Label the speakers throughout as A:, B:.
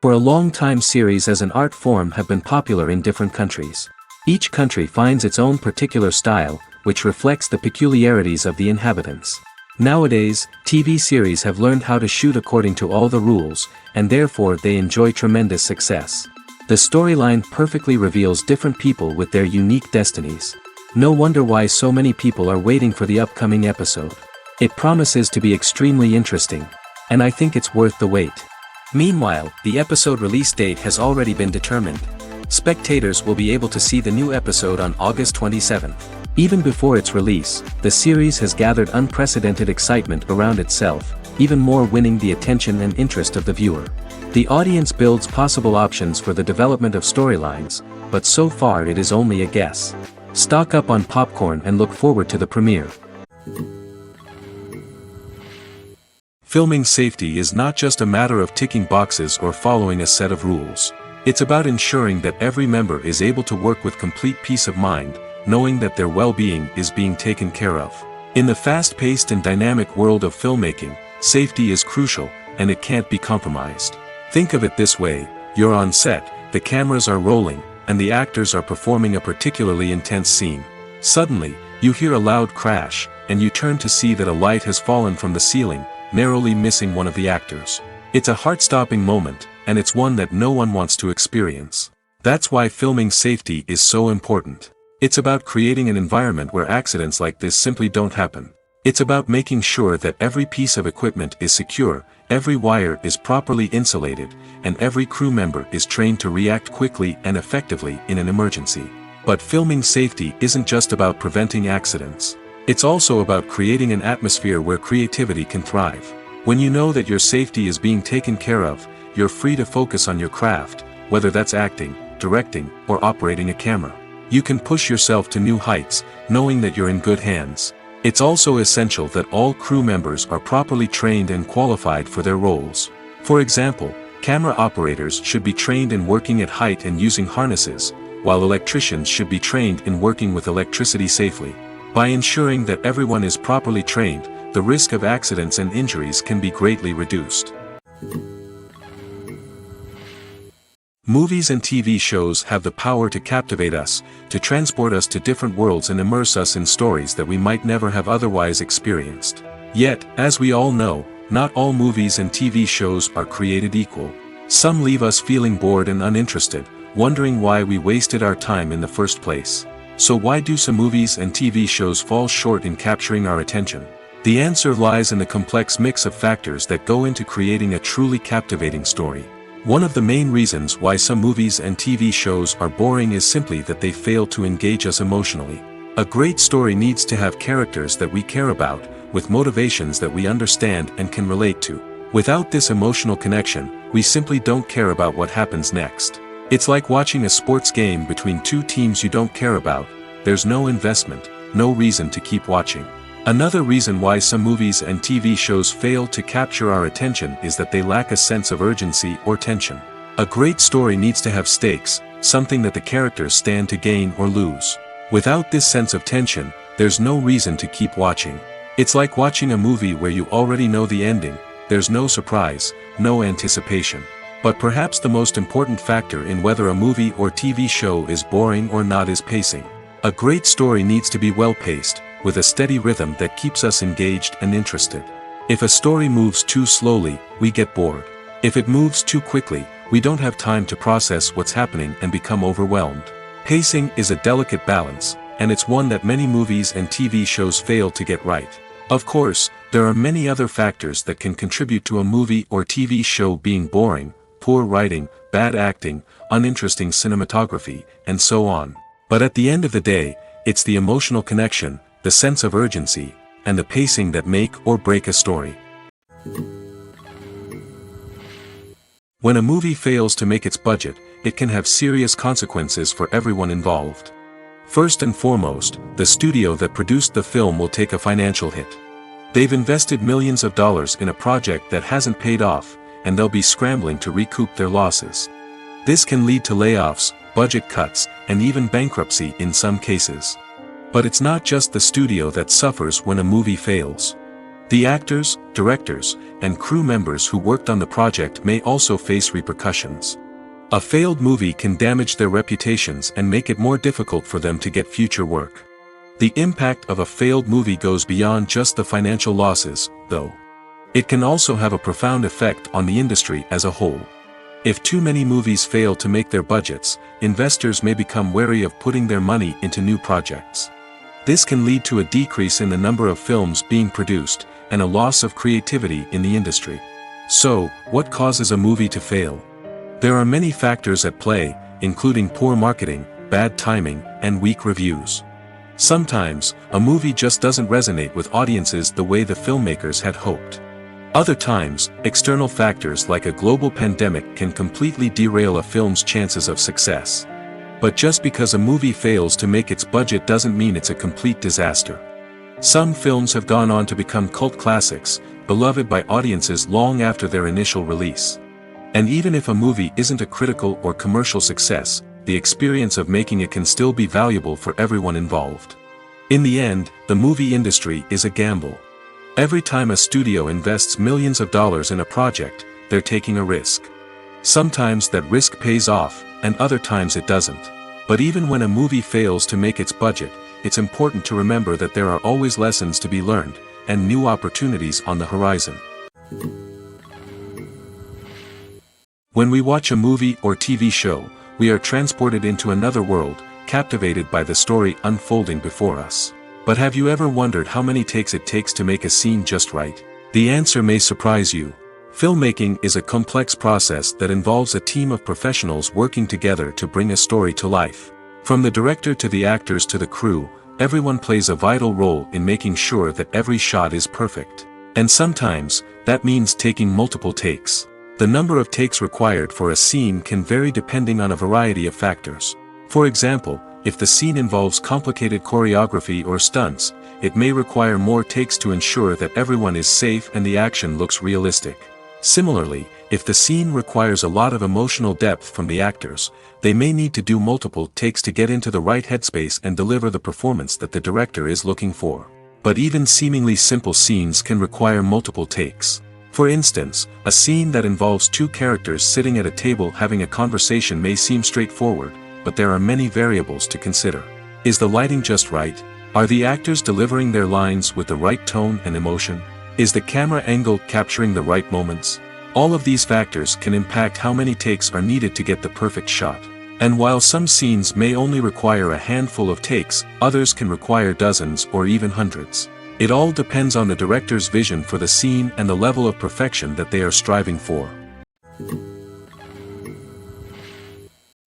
A: For a long time series as an art form have been popular in different countries. Each country finds its own particular style, which reflects the peculiarities of the inhabitants. Nowadays, TV series have learned how to shoot according to all the rules, and therefore they enjoy tremendous success. The storyline perfectly reveals different people with their unique destinies. No wonder why so many people are waiting for the upcoming episode. It promises to be extremely interesting, and I think it's worth the wait. Meanwhile, the episode release date has already been determined. Spectators will be able to see the new episode on August 27th. Even before its release, the series has gathered unprecedented excitement around itself, even more winning the attention and interest of the viewer. The audience builds possible options for the development of storylines, but so far it is only a guess. Stock up on popcorn and look forward to the premiere.
B: Filming safety is not just a matter of ticking boxes or following a set of rules. It's about ensuring that every member is able to work with complete peace of mind, knowing that their well-being is being taken care of. In the fast-paced and dynamic world of filmmaking, safety is crucial, and it can't be compromised. Think of it this way: you're on set, the cameras are rolling, and the actors are performing a particularly intense scene. Suddenly, you hear a loud crash, and you turn to see that a light has fallen from the ceiling, narrowly missing one of the actors. It's a heart-stopping moment, and it's one that no one wants to experience. That's why filming safety is so important. It's about creating an environment where accidents like this simply don't happen. It's about making sure that every piece of equipment is secure, every wire is properly insulated, and every crew member is trained to react quickly and effectively in an emergency. But filming safety isn't just about preventing accidents. It's also about creating an atmosphere where creativity can thrive. When you know that your safety is being taken care of, you're free to focus on your craft, whether that's acting, directing, or operating a camera. You can push yourself to new heights, knowing that you're in good hands. It's also essential that all crew members are properly trained and qualified for their roles. For example, camera operators should be trained in working at height and using harnesses, while electricians should be trained in working with electricity safely. By ensuring that everyone is properly trained, the risk of accidents and injuries can be greatly reduced. Movies and TV shows have the power to captivate us, to transport us to different worlds and immerse us in stories that we might never have otherwise experienced. Yet, as we all know, not all movies and TV shows are created equal. Some leave us feeling bored and uninterested, wondering why we wasted our time in the first place. So why do some movies and TV shows fall short in capturing our attention? The answer lies in the complex mix of factors that go into creating a truly captivating story. One of the main reasons why some movies and TV shows are boring is simply that they fail to engage us emotionally. A great story needs to have characters that we care about, with motivations that we understand and can relate to. Without this emotional connection, we simply don't care about what happens next. It's like watching a sports game between two teams you don't care about. There's no investment, no reason to keep watching. Another reason why some movies and TV shows fail to capture our attention is that they lack a sense of urgency or tension. A great story needs to have stakes, something that the characters stand to gain or lose. Without this sense of tension, there's no reason to keep watching. It's like watching a movie where you already know the ending. There's no surprise, no anticipation. But perhaps the most important factor in whether a movie or TV show is boring or not is pacing. A great story needs to be well-paced, with a steady rhythm that keeps us engaged and interested. If a story moves too slowly, we get bored. If it moves too quickly, we don't have time to process what's happening and become overwhelmed. Pacing is a delicate balance, and it's one that many movies and TV shows fail to get right. Of course, there are many other factors that can contribute to a movie or TV show being boring: poor writing, bad acting, uninteresting cinematography, and so on. But at the end of the day, it's the emotional connection, the sense of urgency, and the pacing that make or break a story. When a movie fails to make its budget, it can have serious consequences for everyone involved. First and foremost, the studio that produced the film will take a financial hit. They've invested millions of dollars in a project that hasn't paid off, and they'll be scrambling to recoup their losses. This can lead to layoffs, budget cuts, and even bankruptcy in some cases. But it's not just the studio that suffers when a movie fails. The actors, directors, and crew members who worked on the project may also face repercussions. A failed movie can damage their reputations and make it more difficult for them to get future work. The impact of a failed movie goes beyond just the financial losses, though. It can also have a profound effect on the industry as a whole. If too many movies fail to make their budgets, investors may become wary of putting their money into new projects. This can lead to a decrease in the number of films being produced, and a loss of creativity in the industry. So, what causes a movie to fail? There are many factors at play, including poor marketing, bad timing, and weak reviews. Sometimes, a movie just doesn't resonate with audiences the way the filmmakers had hoped. Other times, external factors like a global pandemic can completely derail a film's chances of success. But just because a movie fails to make its budget doesn't mean it's a complete disaster. Some films have gone on to become cult classics, beloved by audiences long after their initial release. And even if a movie isn't a critical or commercial success, the experience of making it can still be valuable for everyone involved. In the end, the movie industry is a gamble. Every time a studio invests millions of dollars in a project, they're taking a risk. Sometimes that risk pays off, and other times it doesn't. But even when a movie fails to make its budget, it's important to remember that there are always lessons to be learned, and new opportunities on the horizon. When we watch a movie or TV show, we are transported into another world, captivated by the story unfolding before us. But have you ever wondered how many takes it takes to make a scene just right? The answer may surprise you. Filmmaking is a complex process that involves a team of professionals working together to bring a story to life. From the director to the actors to the crew, everyone plays a vital role in making sure that every shot is perfect. And sometimes, that means taking multiple takes. The number of takes required for a scene can vary depending on a variety of factors. For example, if the scene involves complicated choreography or stunts, it may require more takes to ensure that everyone is safe and the action looks realistic. Similarly, if the scene requires a lot of emotional depth from the actors, they may need to do multiple takes to get into the right headspace and deliver the performance that the director is looking for. But even seemingly simple scenes can require multiple takes. For instance, a scene that involves two characters sitting at a table having a conversation may seem straightforward, but there are many variables to consider. Is the lighting just right? Are the actors delivering their lines with the right tone and emotion? Is the camera angle capturing the right moments? All of these factors can impact how many takes are needed to get the perfect shot. And while some scenes may only require a handful of takes, others can require dozens or even hundreds. It all depends on the director's vision for the scene and the level of perfection that they are striving for.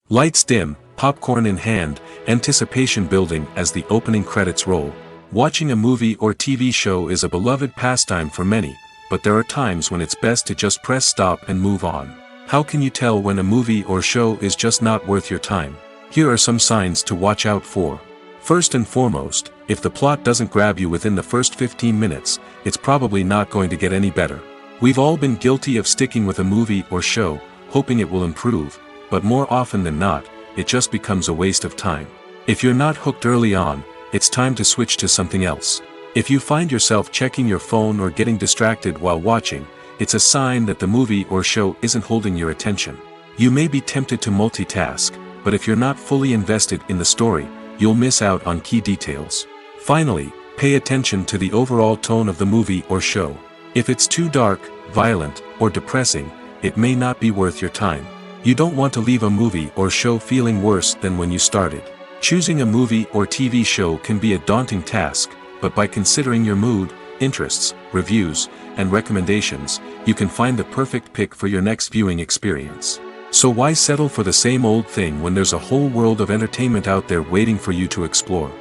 B: Lights dim, popcorn in hand, anticipation building as the opening credits roll. Watching a movie or TV show is a beloved pastime for many, but there are times when it's best to just press stop and move on. How can you tell when a movie or show is just not worth your time? Here are some signs to watch out for. First and foremost, if the plot doesn't grab you within the first 15 minutes, it's probably not going to get any better. We've all been guilty of sticking with a movie or show, hoping it will improve, but more often than not, it just becomes a waste of time. If you're not hooked early on, it's time to switch to something else. If you find yourself checking your phone or getting distracted while watching, it's a sign that the movie or show isn't holding your attention. You may be tempted to multitask, but if you're not fully invested in the story, you'll miss out on key details. Finally, pay attention to the overall tone of the movie or show. If it's too dark, violent, or depressing, it may not be worth your time. You don't want to leave a movie or show feeling worse than when you started. Choosing a movie or TV show can be a daunting task, but by considering your mood, interests, reviews, and recommendations, you can find the perfect pick for your next viewing experience. So why settle for the same old thing when there's a whole world of entertainment out there waiting for you to explore?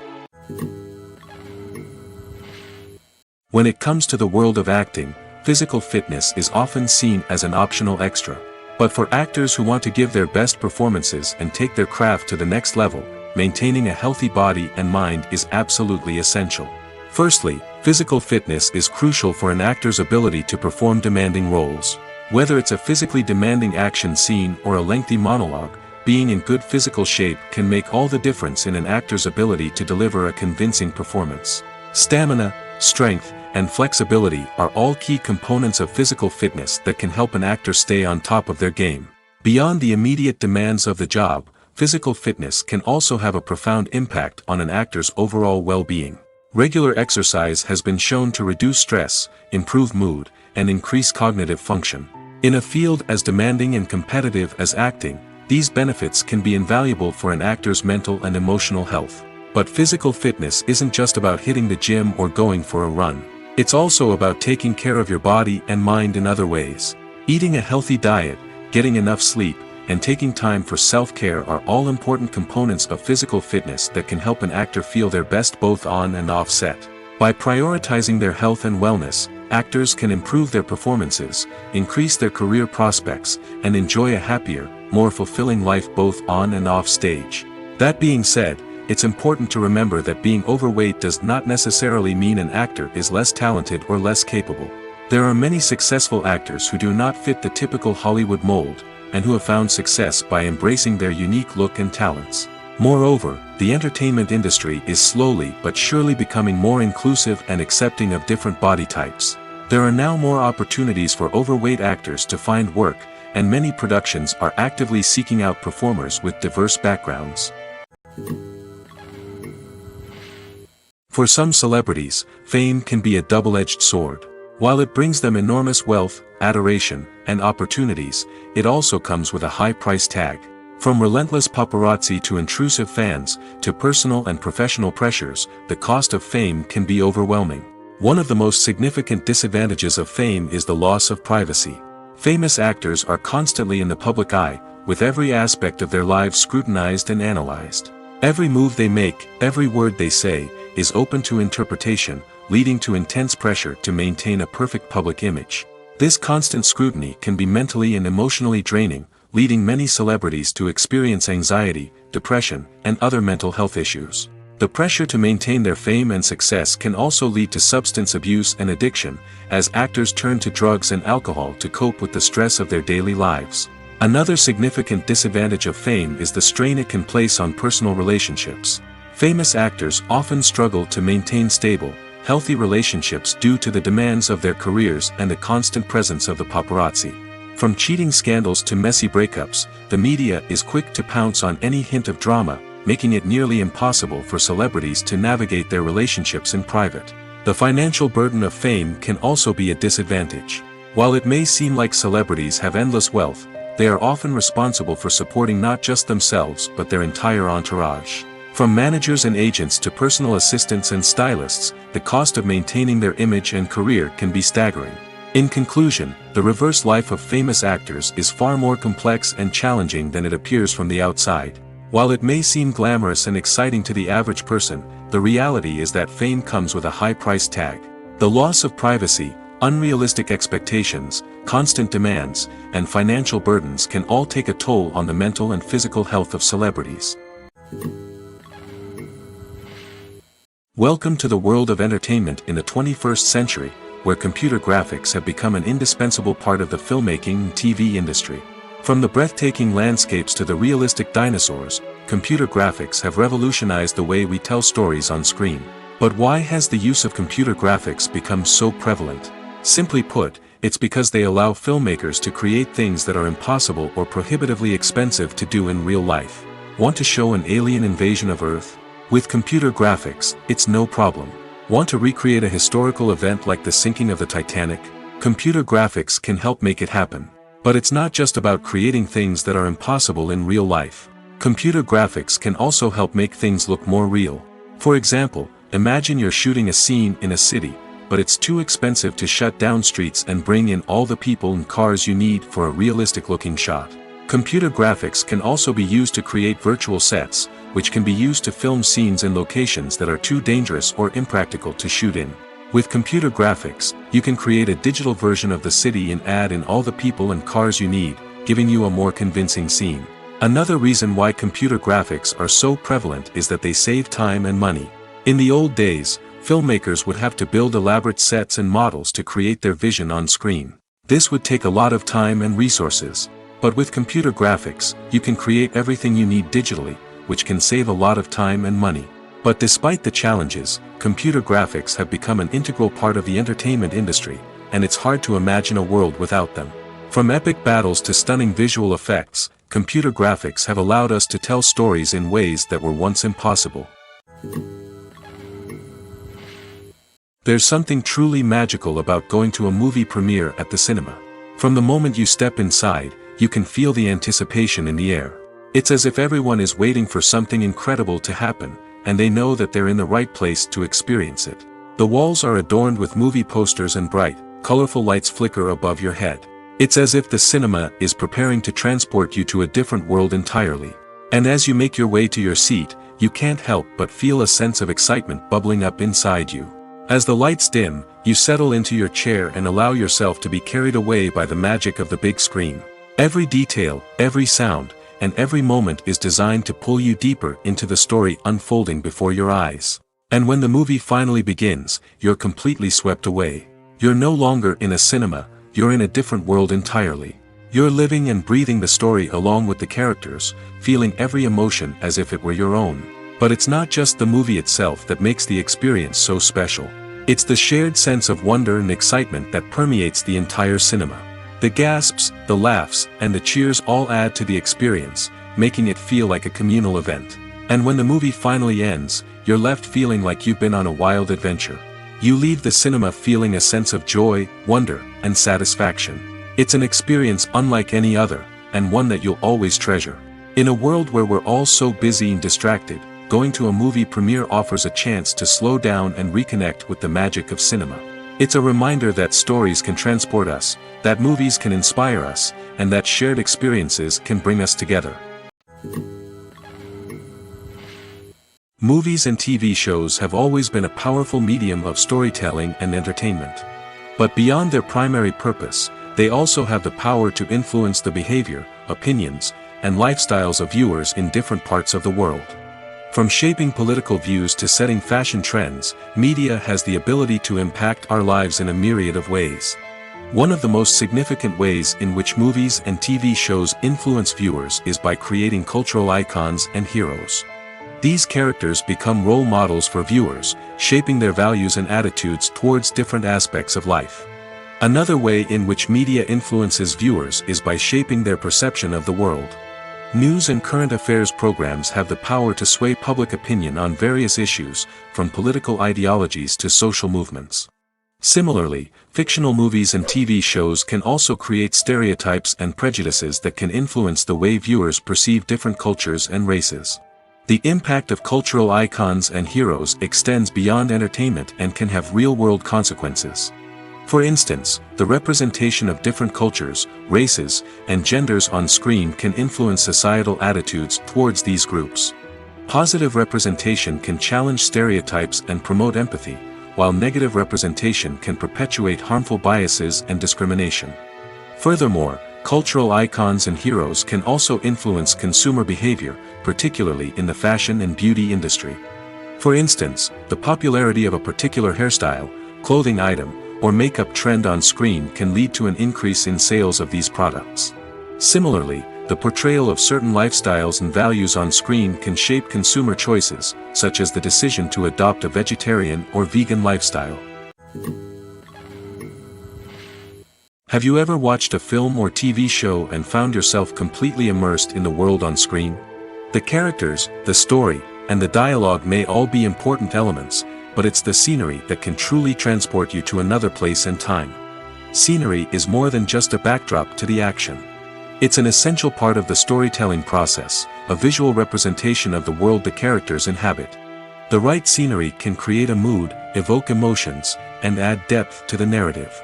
B: When it comes to the world of acting, physical fitness is often seen as an optional extra. But for actors who want to give their best performances and take their craft to the next level, maintaining a healthy body and mind is absolutely essential. Firstly, physical fitness is crucial for an actor's ability to perform demanding roles. Whether it's a physically demanding action scene or a lengthy monologue, being in good physical shape can make all the difference in an actor's ability to deliver a convincing performance. Stamina, strength, and flexibility are all key components of physical fitness that can help an actor stay on top of their game. Beyond the immediate demands of the job, physical fitness can also have a profound impact on an actor's overall well-being. Regular exercise has been shown to reduce stress, improve mood, and increase cognitive function. In a field as demanding and competitive as acting, these benefits can be invaluable for an actor's mental and emotional health. But physical fitness isn't just about hitting the gym or going for a run. It's also about taking care of your body and mind in other ways. Eating a healthy diet, getting enough sleep, and taking time for self-care are all important components of physical fitness that can help an actor feel their best both on and off set. By prioritizing their health and wellness, actors can improve their performances, increase their career prospects, and enjoy a happier, more fulfilling life both on and off stage. That being said, it's important to remember that being overweight does not necessarily mean an actor is less talented or less capable. There are many successful actors who do not fit the typical Hollywood mold, and who have found success by embracing their unique look and talents. Moreover, the entertainment industry is slowly but surely becoming more inclusive and accepting of different body types. There are now more opportunities for overweight actors to find work, and many productions are actively seeking out performers with diverse backgrounds. For some celebrities, fame can be a double-edged sword. While it brings them enormous wealth, adoration, and opportunities, it also comes with a high price tag. From relentless paparazzi to intrusive fans, to personal and professional pressures, the cost of fame can be overwhelming. One of the most significant disadvantages of fame is the loss of privacy. Famous actors are constantly in the public eye, with every aspect of their lives scrutinized and analyzed. Every move they make, every word they say, is open to interpretation, leading to intense pressure to maintain a perfect public image. This constant scrutiny can be mentally and emotionally draining, leading many celebrities to experience anxiety, depression, and other mental health issues. The pressure to maintain their fame and success can also lead to substance abuse and addiction, as actors turn to drugs and alcohol to cope with the stress of their daily lives. Another significant disadvantage of fame is the strain it can place on personal relationships. Famous actors often struggle to maintain stable, healthy relationships due to the demands of their careers and the constant presence of the paparazzi. From cheating scandals to messy breakups, the media is quick to pounce on any hint of drama, making it nearly impossible for celebrities to navigate their relationships in private. The financial burden of fame can also be a disadvantage. While it may seem like celebrities have endless wealth, they are often responsible for supporting not just themselves but their entire entourage. From managers and agents to personal assistants and stylists, the cost of maintaining their image and career can be staggering. In conclusion, the reverse life of famous actors is far more complex and challenging than it appears from the outside. While it may seem glamorous and exciting to the average person, the reality is that fame comes with a high price tag. The loss of privacy, unrealistic expectations, constant demands, and financial burdens can all take a toll on the mental and physical health of celebrities. Welcome to the world of entertainment in the 21st century, where computer graphics have become an indispensable part of the filmmaking and TV industry. From the breathtaking landscapes to the realistic dinosaurs, computer graphics have revolutionized the way we tell stories on screen. But why has the use of computer graphics become so prevalent? Simply put, it's because they allow filmmakers to create things that are impossible or prohibitively expensive to do in real life. Want to show an alien invasion of Earth? With computer graphics, it's no problem. Want to recreate a historical event like the sinking of the Titanic? Computer graphics can help make it happen. But it's not just about creating things that are impossible in real life. Computer graphics can also help make things look more real. For example, imagine you're shooting a scene in a city, but it's too expensive to shut down streets and bring in all the people and cars you need for a realistic-looking shot. Computer graphics can also be used to create virtual sets, which can be used to film scenes in locations that are too dangerous or impractical to shoot in. With computer graphics, you can create a digital version of the city and add in all the people and cars you need, giving you a more convincing scene. Another reason why computer graphics are so prevalent is that they save time and money. In the old days, filmmakers would have to build elaborate sets and models to create their vision on screen. This would take a lot of time and resources. But with computer graphics, you can create everything you need digitally, which can save a lot of time and money. But despite the challenges, computer graphics have become an integral part of the entertainment industry, and it's hard to imagine a world without them. From epic battles to stunning visual effects, computer graphics have allowed us to tell stories in ways that were once impossible. There's something truly magical about going to a movie premiere at the cinema. From the moment you step inside, you can feel the anticipation in the air. It's as if everyone is waiting for something incredible to happen, and they know that they're in the right place to experience it. The walls are adorned with movie posters and bright, colorful lights flicker above your head. It's as if the cinema is preparing to transport you to a different world entirely. And as you make your way to your seat, you can't help but feel a sense of excitement bubbling up inside you. As the lights dim, you settle into your chair and allow yourself to be carried away by the magic of the big screen. Every detail, every sound, and every moment is designed to pull you deeper into the story unfolding before your eyes. And when the movie finally begins, you're completely swept away. You're no longer in a cinema, you're in a different world entirely. You're living and breathing the story along with the characters, feeling every emotion as if it were your own. But it's not just the movie itself that makes the experience so special. It's the shared sense of wonder and excitement that permeates the entire cinema. The gasps, the laughs, and the cheers all add to the experience, making it feel like a communal event. And when the movie finally ends, you're left feeling like you've been on a wild adventure. You leave the cinema feeling a sense of joy, wonder, and satisfaction. It's an experience unlike any other, and one that you'll always treasure. In a world where we're all so busy and distracted, going to a movie premiere offers a chance to slow down and reconnect with the magic of cinema. It's a reminder that stories can transport us, that movies can inspire us, and that shared experiences can bring us together. Movies and TV shows have always been a powerful medium of storytelling and entertainment. But beyond their primary purpose, they also have the power to influence the behavior, opinions, and lifestyles of viewers in different parts of the world. From shaping political views to setting fashion trends, media has the ability to impact our lives in a myriad of ways. One of the most significant ways in which movies and TV shows influence viewers is by creating cultural icons and heroes. These characters become role models for viewers, shaping their values and attitudes towards different aspects of life. Another way in which media influences viewers is by shaping their perception of the world. News and current affairs programs have the power to sway public opinion on various issues, from political ideologies to social movements. Similarly, fictional movies and TV shows can also create stereotypes and prejudices that can influence the way viewers perceive different cultures and races. The impact of cultural icons and heroes extends beyond entertainment and can have real-world consequences. For instance, the representation of different cultures, races, and genders on screen can influence societal attitudes towards these groups. Positive representation can challenge stereotypes and promote empathy, while negative representation can perpetuate harmful biases and discrimination. Furthermore, cultural icons and heroes can also influence consumer behavior, particularly in the fashion and beauty industry. For instance, the popularity of a particular hairstyle, clothing item, or makeup trend on screen can lead to an increase in sales of these products. Similarly, the portrayal of certain lifestyles and values on screen can shape consumer choices, such as the decision to adopt a vegetarian or vegan lifestyle. Have you ever watched a film or TV show and found yourself completely immersed in the world on screen? The characters, the story, and the dialogue may all be important elements, but it's the scenery that can truly transport you to another place and time. Scenery is more than just a backdrop to the action. It's an essential part of the storytelling process, a visual representation of the world the characters inhabit. The right scenery can create a mood, evoke emotions, and add depth to the narrative.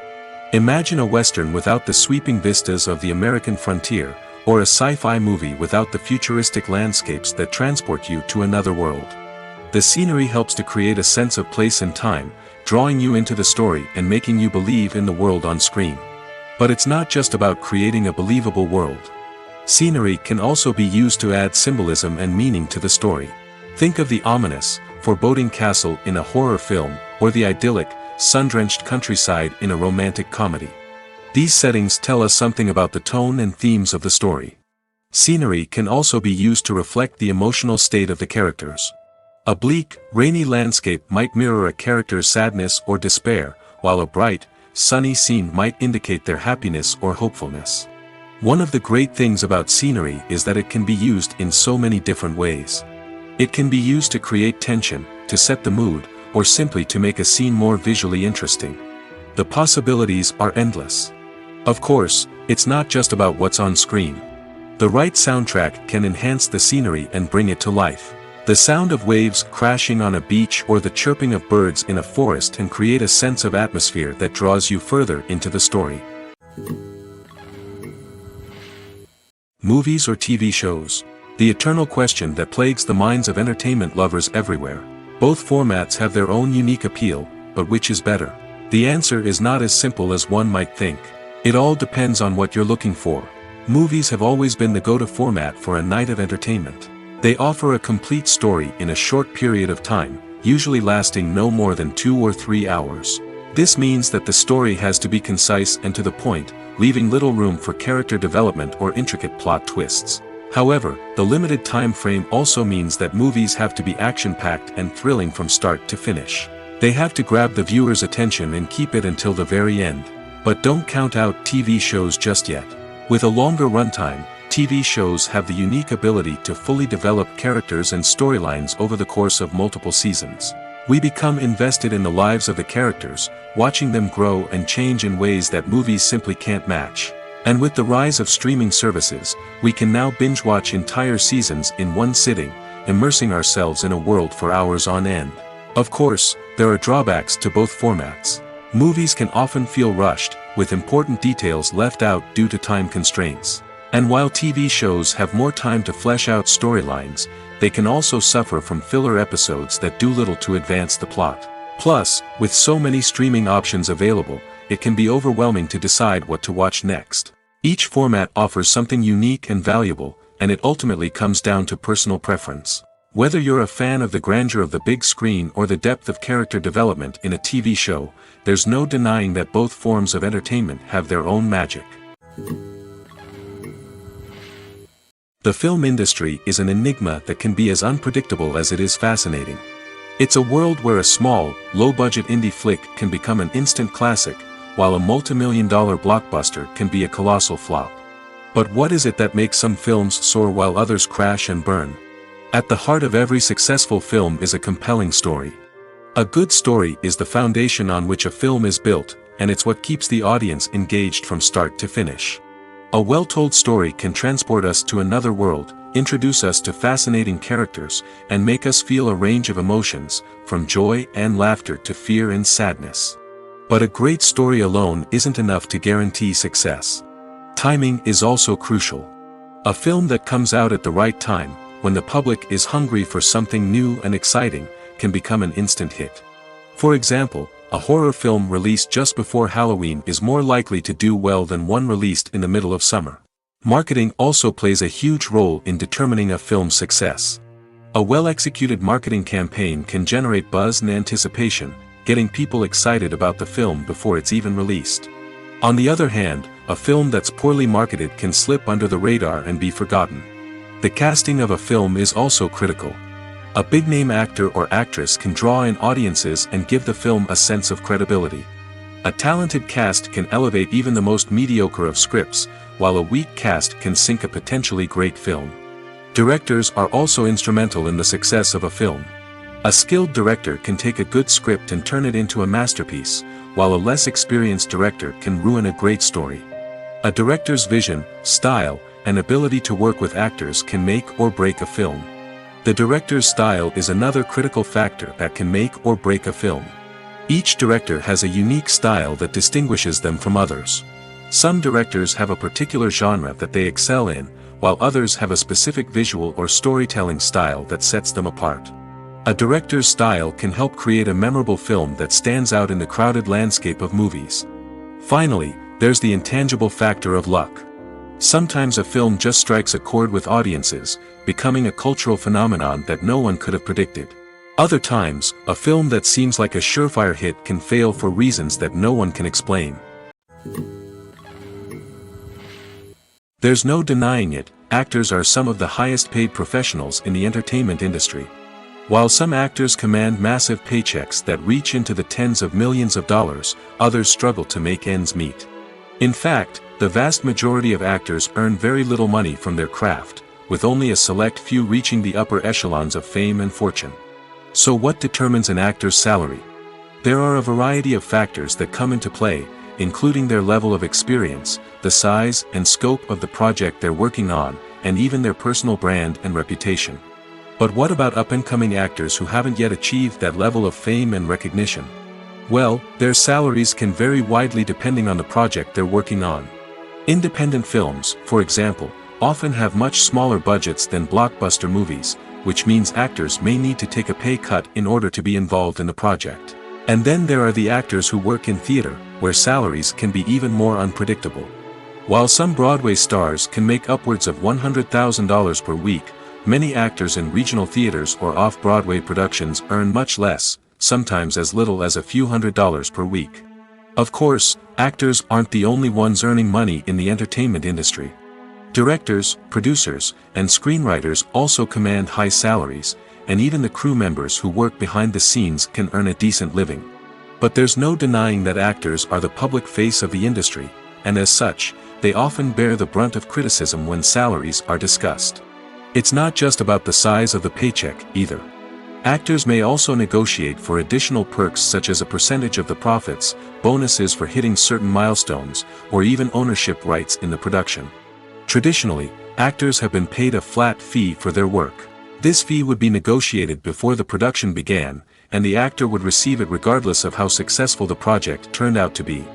B: Imagine a Western without the sweeping vistas of the American frontier, or a sci-fi movie without the futuristic landscapes that transport you to another world. The scenery helps to create a sense of place and time, drawing you into the story and making you believe in the world on screen. But it's not just about creating a believable world. Scenery can also be used to add symbolism and meaning to the story. Think of the ominous, foreboding castle in a horror film, or the idyllic, sun-drenched countryside in a romantic comedy. These settings tell us something about the tone and themes of the story. Scenery can also be used to reflect the emotional state of the characters. A bleak, rainy landscape might mirror a character's sadness or despair, while a bright, sunny scene might indicate their happiness or hopefulness. One of the great things about scenery is that it can be used in so many different ways. It can be used to create tension, to set the mood, or simply to make a scene more visually interesting. The possibilities are endless. Of course, it's not just about what's on screen. The right soundtrack can enhance the scenery and bring it to life. The sound of waves crashing on a beach or the chirping of birds in a forest can create a sense of atmosphere that draws you further into the story. Movies or TV shows? The eternal question that plagues the minds of entertainment lovers everywhere. Both formats have their own unique appeal, but which is better? The answer is not as simple as one might think. It all depends on what you're looking for. Movies have always been the go-to format for a night of entertainment. They offer a complete story in a short period of time, usually lasting no more than 2 or 3 hours. This means that the story has to be concise and to the point, leaving little room for character development or intricate plot twists. However, the limited time frame also means that movies have to be action-packed and thrilling from start to finish. They have to grab the viewer's attention and keep it until the very end. But don't count out TV shows just yet. With a longer runtime, TV shows have the unique ability to fully develop characters and storylines over the course of multiple seasons. We become invested in the lives of the characters, watching them grow and change in ways that movies simply can't match. And with the rise of streaming services, we can now binge-watch entire seasons in one sitting, immersing ourselves in a world for hours on end. Of course, there are drawbacks to both formats. Movies can often feel rushed, with important details left out due to time constraints. And while TV shows have more time to flesh out storylines, they can also suffer from filler episodes that do little to advance the plot. Plus, with so many streaming options available, it can be overwhelming to decide what to watch next. Each format offers something unique and valuable, and it ultimately comes down to personal preference. Whether you're a fan of the grandeur of the big screen or the depth of character development in a TV show, there's no denying that both forms of entertainment have their own magic. The film industry is an enigma that can be as unpredictable as it is fascinating. It's a world where a small, low-budget indie flick can become an instant classic, while a multi-million-dollar blockbuster can be a colossal flop. But what is it that makes some films soar while others crash and burn? At the heart of every successful film is a compelling story. A good story is the foundation on which a film is built, and it's what keeps the audience engaged from start to finish. A well-told story can transport us to another world, introduce us to fascinating characters, and make us feel a range of emotions, from joy and laughter to fear and sadness. But a great story alone isn't enough to guarantee success. Timing is also crucial. A film that comes out at the right time, when the public is hungry for something new and exciting, can become an instant hit. For example, a horror film released just before Halloween is more likely to do well than one released in the middle of summer. Marketing also plays a huge role in determining a film's success. A well-executed marketing campaign can generate buzz and anticipation, getting people excited about the film before it's even released. On the other hand, a film that's poorly marketed can slip under the radar and be forgotten. The casting of a film is also critical. A big-name actor or actress can draw in audiences and give the film a sense of credibility. A talented cast can elevate even the most mediocre of scripts, while a weak cast can sink a potentially great film. Directors are also instrumental in the success of a film. A skilled director can take a good script and turn it into a masterpiece, while a less experienced director can ruin a great story. A director's vision, style, and ability to work with actors can make or break a film. The director's style is another critical factor that can make or break a film. Each director has a unique style that distinguishes them from others. Some directors have a particular genre that they excel in, while others have a specific visual or storytelling style that sets them apart. A director's style can help create a memorable film that stands out in the crowded landscape of movies. Finally, there's the intangible factor of luck. Sometimes a film just strikes a chord with audiences, becoming a cultural phenomenon that no one could have predicted. Other times, a film that seems like a surefire hit can fail for reasons that no one can explain. There's no denying it, actors are some of the highest paid professionals in the entertainment industry. While some actors command massive paychecks that reach into the tens of millions of dollars, others struggle to make ends meet. In fact, the vast majority of actors earn very little money from their craft, with only a select few reaching the upper echelons of fame and fortune. So what determines an actor's salary? There are a variety of factors that come into play, including their level of experience, the size and scope of the project they're working on, and even their personal brand and reputation. But what about up-and-coming actors who haven't yet achieved that level of fame and recognition? Well, their salaries can vary widely depending on the project they're working on. Independent films, for example, often have much smaller budgets than blockbuster movies, which means actors may need to take a pay cut in order to be involved in the project. And then there are the actors who work in theater, where salaries can be even more unpredictable. While some Broadway stars can make upwards of $100,000 per week, many actors in regional theaters or off-Broadway productions earn much less, sometimes as little as a few $100s per week. Of course, actors aren't the only ones earning money in the entertainment industry. Directors, producers, and screenwriters also command high salaries, and even the crew members who work behind the scenes can earn a decent living. But there's no denying that actors are the public face of the industry, and as such, they often bear the brunt of criticism when salaries are discussed. It's not just about the size of the paycheck, either. Actors may also negotiate for additional perks such as a percentage of the profits, bonuses for hitting certain milestones, or even ownership rights in the production. Traditionally, actors have been paid a flat fee for their work. This fee would be negotiated before the production began, and the actor would receive it regardless of how successful the project turned out to be.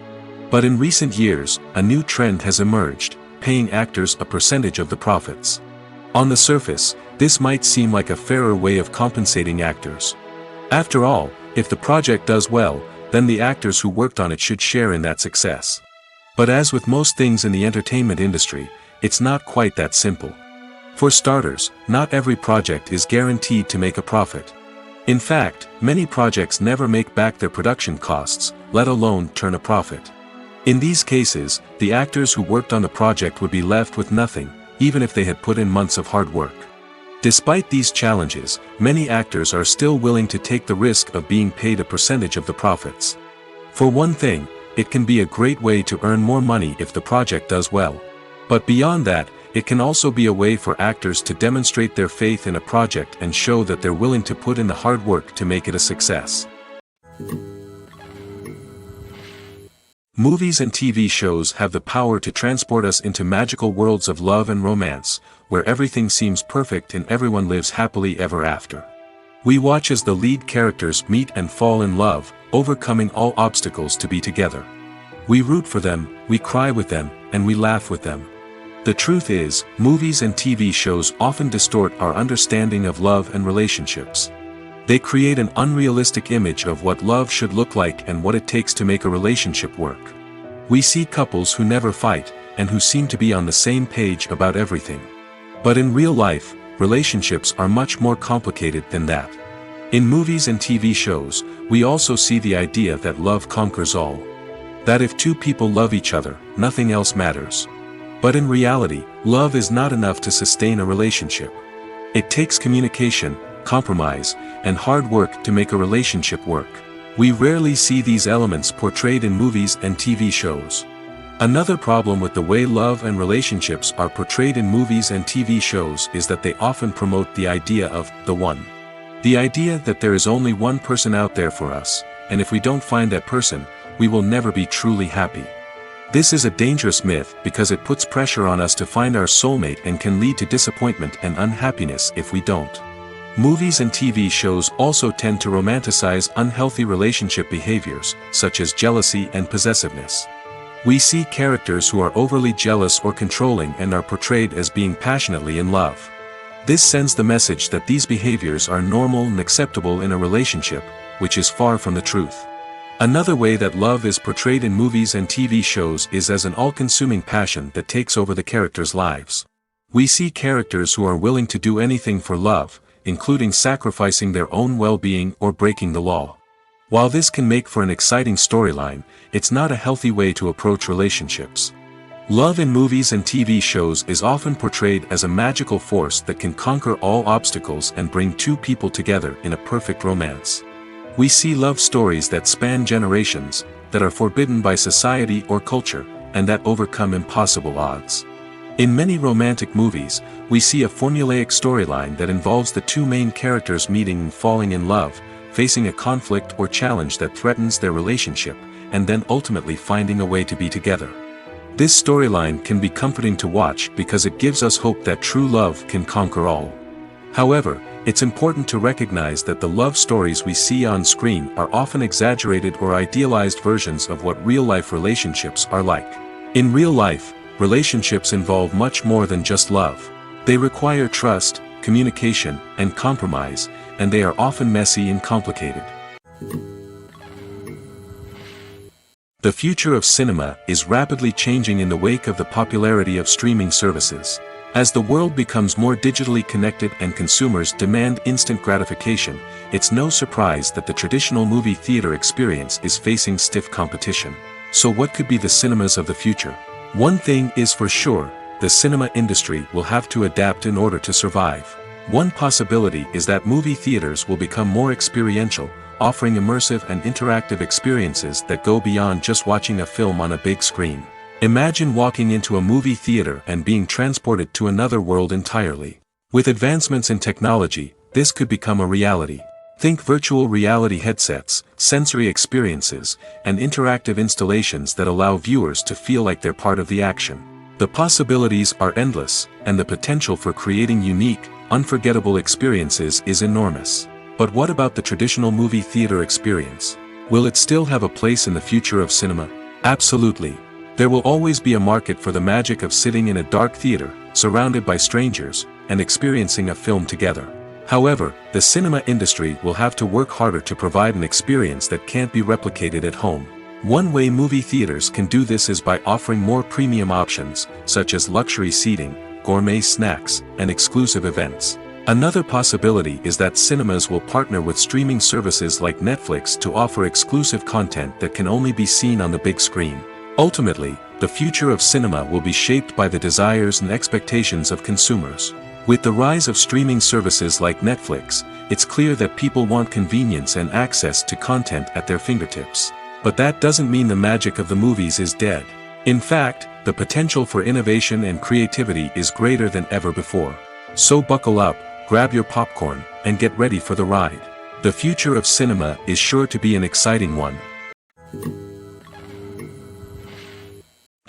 B: But in recent years, a new trend has emerged, paying actors a percentage of the profits. On the surface, this might seem like a fairer way of compensating actors. After all, if the project does well, then the actors who worked on it should share in that success. But as with most things in the entertainment industry, it's not quite that simple. For starters, not every project is guaranteed to make a profit. In fact, many projects never make back their production costs, let alone turn a profit. In these cases, the actors who worked on the project would be left with nothing, even if they had put in months of hard work. Despite these challenges, many actors are still willing to take the risk of being paid a percentage of the profits. For one thing, it can be a great way to earn more money if the project does well. But beyond that, it can also be a way for actors to demonstrate their faith in a project and show that they're willing to put in the hard work to make it a success. Movies and TV shows have the power to transport us into magical worlds of love and romance, where everything seems perfect and everyone lives happily ever after. We watch as the lead characters meet and fall in love, overcoming all obstacles to be together. We root for them, we cry with them, and we laugh with them. The truth is, movies and TV shows often distort our understanding of love and relationships. They create an unrealistic image of what love should look like and what it takes to make a relationship work. We see couples who never fight, and who seem to be on the same page about everything. But in real life, relationships are much more complicated than that. In movies and TV shows, we also see the idea that love conquers all. That if two people love each other, nothing else matters. But in reality, love is not enough to sustain a relationship. It takes communication, compromise, and hard work to make a relationship work. We rarely see these elements portrayed in movies and TV shows. Another problem with the way love and relationships are portrayed in movies and TV shows is that they often promote the idea of the one. The idea that there is only one person out there for us, and if we don't find that person, we will never be truly happy. This is a dangerous myth because it puts pressure on us to find our soulmate and can lead to disappointment and unhappiness if we don't. Movies and TV shows also tend to romanticize unhealthy relationship behaviors, such as jealousy and possessiveness. We see characters who are overly jealous or controlling and are portrayed as being passionately in love. This sends the message that these behaviors are normal and acceptable in a relationship, which is far from the truth. Another way that love is portrayed in movies and TV shows is as an all-consuming passion that takes over the characters' lives. We see characters who are willing to do anything for love, including sacrificing their own well-being or breaking the law. While this can make for an exciting storyline, it's not a healthy way to approach relationships. Love in movies and TV shows is often portrayed as a magical force that can conquer all obstacles and bring two people together in a perfect romance. We see love stories that span generations, that are forbidden by society or culture, and that overcome impossible odds. In many romantic movies, we see a formulaic storyline that involves the two main characters meeting and falling in love, facing a conflict or challenge that threatens their relationship, and then ultimately finding a way to be together. This storyline can be comforting to watch because it gives us hope that true love can conquer all. However, it's important to recognize that the love stories we see on screen are often exaggerated or idealized versions of what real-life relationships are like. In real life, relationships involve much more than just love. They require trust, communication, and compromise, and they are often messy and complicated. The future of cinema is rapidly changing in the wake of the popularity of streaming services. As the world becomes more digitally connected and consumers demand instant gratification, it's no surprise that the traditional movie theater experience is facing stiff competition. So what could be the cinemas of the future? One thing is for sure, the cinema industry will have to adapt in order to survive. One possibility is that movie theaters will become more experiential, offering immersive and interactive experiences that go beyond just watching a film on a big screen. Imagine walking into a movie theater and being transported to another world entirely. With advancements in technology, this could become a reality. Think virtual reality headsets, sensory experiences, and interactive installations that allow viewers to feel like they're part of the action. The possibilities are endless, and the potential for creating unique, unforgettable experiences is enormous. But what about the traditional movie theater experience? Will it still have a place in the future of cinema? Absolutely. There will always be a market for the magic of sitting in a dark theater, surrounded by strangers, and experiencing a film together. However, the cinema industry will have to work harder to provide an experience that can't be replicated at home. One way movie theaters can do this is by offering more premium options, such as luxury seating, gourmet snacks, and exclusive events. Another possibility is that cinemas will partner with streaming services like Netflix to offer exclusive content that can only be seen on the big screen. Ultimately, the future of cinema will be shaped by the desires and expectations of consumers. With the rise of streaming services like Netflix, it's clear that people want convenience and access to content at their fingertips. But that doesn't mean the magic of the movies is dead. In fact, the potential for innovation and creativity is greater than ever before. So buckle up, grab your popcorn, and get ready for the ride. The future of cinema is sure to be an exciting one.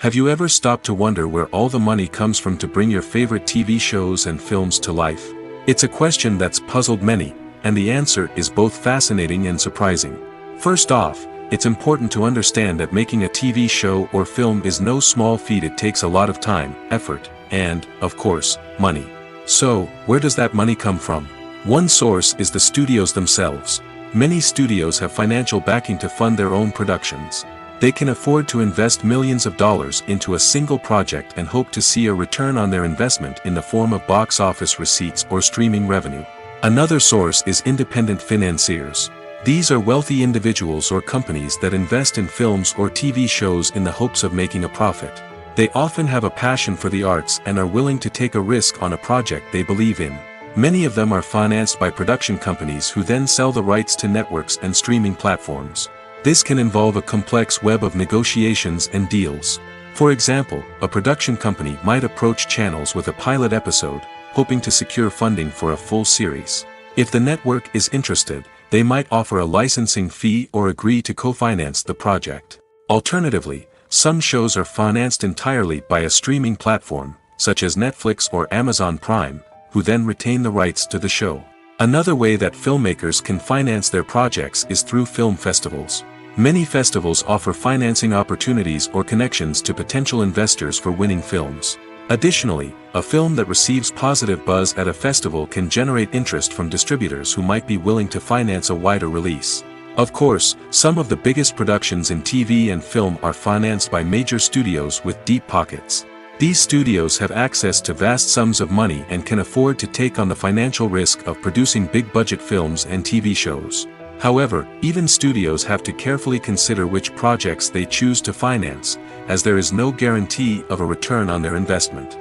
B: Have you ever stopped to wonder where all the money comes from to bring your favorite TV shows and films to life? It's a question that's puzzled many, and the answer is both fascinating and surprising. First off, it's important to understand that making a TV show or film is no small feat. It takes a lot of time, effort, and, of course, money. So, where does that money come from? One source is the studios themselves. Many studios have financial backing to fund their own productions. They can afford to invest millions of dollars into a single project and hope to see a return on their investment in the form of box office receipts or streaming revenue. Another source is independent financiers. These are wealthy individuals or companies that invest in films or TV shows in the hopes of making a profit. They often have a passion for the arts and are willing to take a risk on a project they believe in. Many of them are financed by production companies who then sell the rights to networks and streaming platforms. This can involve a complex web of negotiations and deals. For example, a production company might approach channels with a pilot episode, hoping to secure funding for a full series. If the network is interested, they might offer a licensing fee or agree to co-finance the project. Alternatively, some shows are financed entirely by a streaming platform, such as Netflix or Amazon Prime, who then retain the rights to the show. Another way that filmmakers can finance their projects is through film festivals. Many festivals offer financing opportunities or connections to potential investors for winning films. Additionally, a film that receives positive buzz at a festival can generate interest from distributors who might be willing to finance a wider release. Of course, some of the biggest productions in TV and film are financed by major studios with deep pockets. These studios have access to vast sums of money and can afford to take on the financial risk of producing big-budget films and TV shows. However, even studios have to carefully consider which projects they choose to finance, as there is no guarantee of a return on their investment.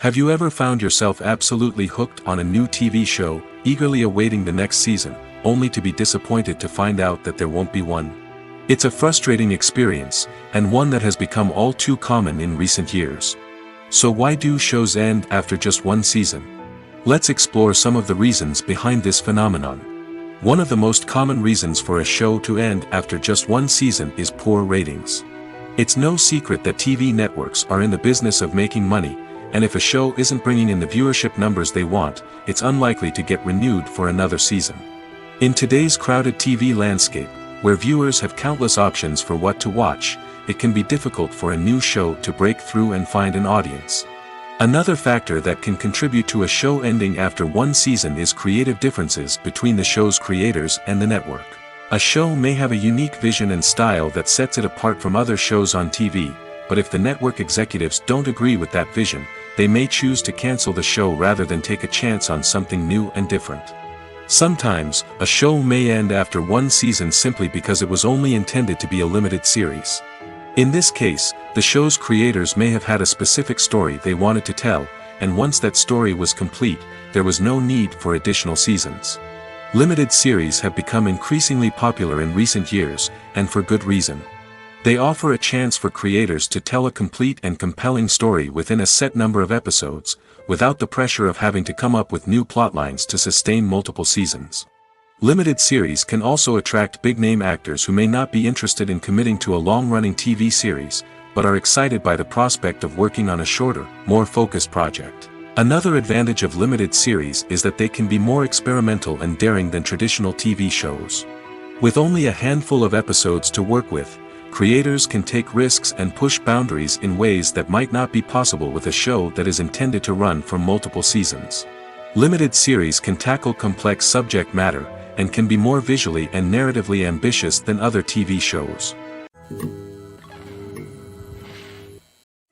B: Have you ever found yourself absolutely hooked on a new TV show, eagerly awaiting the next season, only to be disappointed to find out that there won't be one? It's a frustrating experience, and one that has become all too common in recent years. So why do shows end after just one season? Let's explore some of the reasons behind this phenomenon. One of the most common reasons for a show to end after just one season is poor ratings. It's no secret that TV networks are in the business of making money, and if a show isn't bringing in the viewership numbers they want, it's unlikely to get renewed for another season. In today's crowded TV landscape, where viewers have countless options for what to watch, it can be difficult for a new show to break through and find an audience. Another factor that can contribute to a show ending after one season is creative differences between the show's creators and the network. A show may have a unique vision and style that sets it apart from other shows on TV, but if the network executives don't agree with that vision, they may choose to cancel the show rather than take a chance on something new and different. Sometimes, a show may end after one season simply because it was only intended to be a limited series. In this case, the show's creators may have had a specific story they wanted to tell, and once that story was complete, there was no need for additional seasons. Limited series have become increasingly popular in recent years, and for good reason. They offer a chance for creators to tell a complete and compelling story within a set number of episodes, without the pressure of having to come up with new plotlines to sustain multiple seasons. Limited series can also attract big-name actors who may not be interested in committing to a long-running TV series, but are excited by the prospect of working on a shorter, more focused project. Another advantage of limited series is that they can be more experimental and daring than traditional TV shows. With only a handful of episodes to work with, creators can take risks and push boundaries in ways that might not be possible with a show that is intended to run for multiple seasons. Limited series can tackle complex subject matter, and can be more visually and narratively ambitious than other TV shows.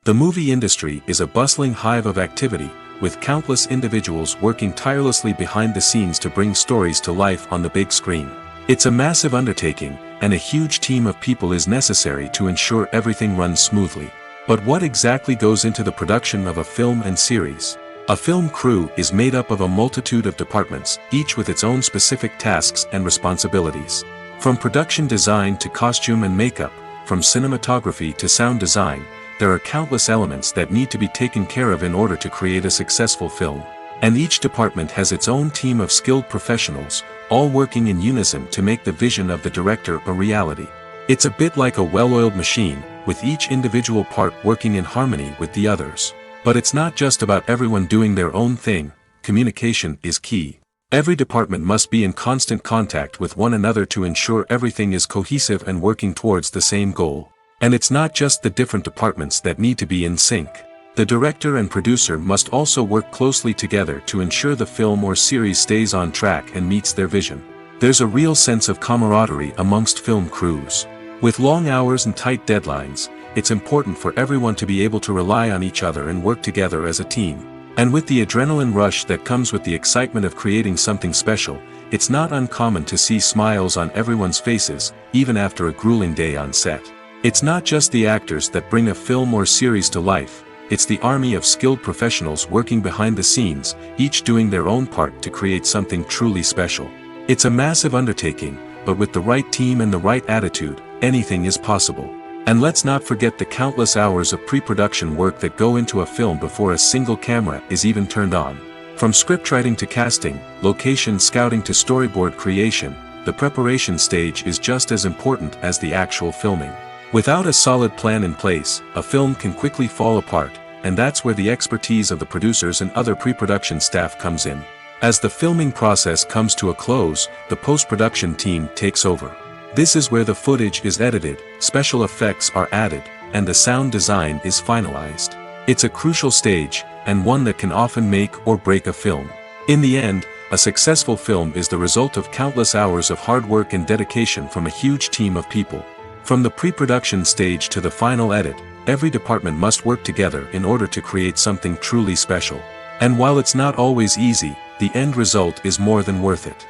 B: The movie industry is a bustling hive of activity, with countless individuals working tirelessly behind the scenes to bring stories to life on the big screen. It's a massive undertaking, and a huge team of people is necessary to ensure everything runs smoothly. But what exactly goes into the production of a film and series? A film crew is made up of a multitude of departments, each with its own specific tasks and responsibilities. From production design to costume and makeup, from cinematography to sound design, there are countless elements that need to be taken care of in order to create a successful film. And each department has its own team of skilled professionals, all working in unison to make the vision of the director a reality. It's a bit like a well-oiled machine, with each individual part working in harmony with the others. But it's not just about everyone doing their own thing. Communication is key. Every department must be in constant contact with one another to ensure everything is cohesive and working towards the same goal. And it's not just the different departments that need to be in sync. The director and producer must also work closely together to ensure the film or series stays on track and meets their vision. There's a real sense of camaraderie amongst film crews. With long hours and tight deadlines, it's important for everyone to be able to rely on each other and work together as a team. And with the adrenaline rush that comes with the excitement of creating something special, it's not uncommon to see smiles on everyone's faces, even after a grueling day on set. It's not just the actors that bring a film or series to life. It's the army of skilled professionals working behind the scenes, each doing their own part to create something truly special. It's a massive undertaking, but with the right team and the right attitude, anything is possible. And let's not forget the countless hours of pre-production work that go into a film before a single camera is even turned on. From scriptwriting to casting, location scouting to storyboard creation, the preparation stage is just as important as the actual filming. Without a solid plan in place, a film can quickly fall apart, and that's where the expertise of the producers and other pre-production staff comes in. As the filming process comes to a close, the post-production team takes over. This is where the footage is edited, special effects are added, and the sound design is finalized. It's a crucial stage, and one that can often make or break a film. In the end, a successful film is the result of countless hours of hard work and dedication from a huge team of people. From the pre-production stage to the final edit, every department must work together in order to create something truly special. And while it's not always easy, the end result is more than worth it.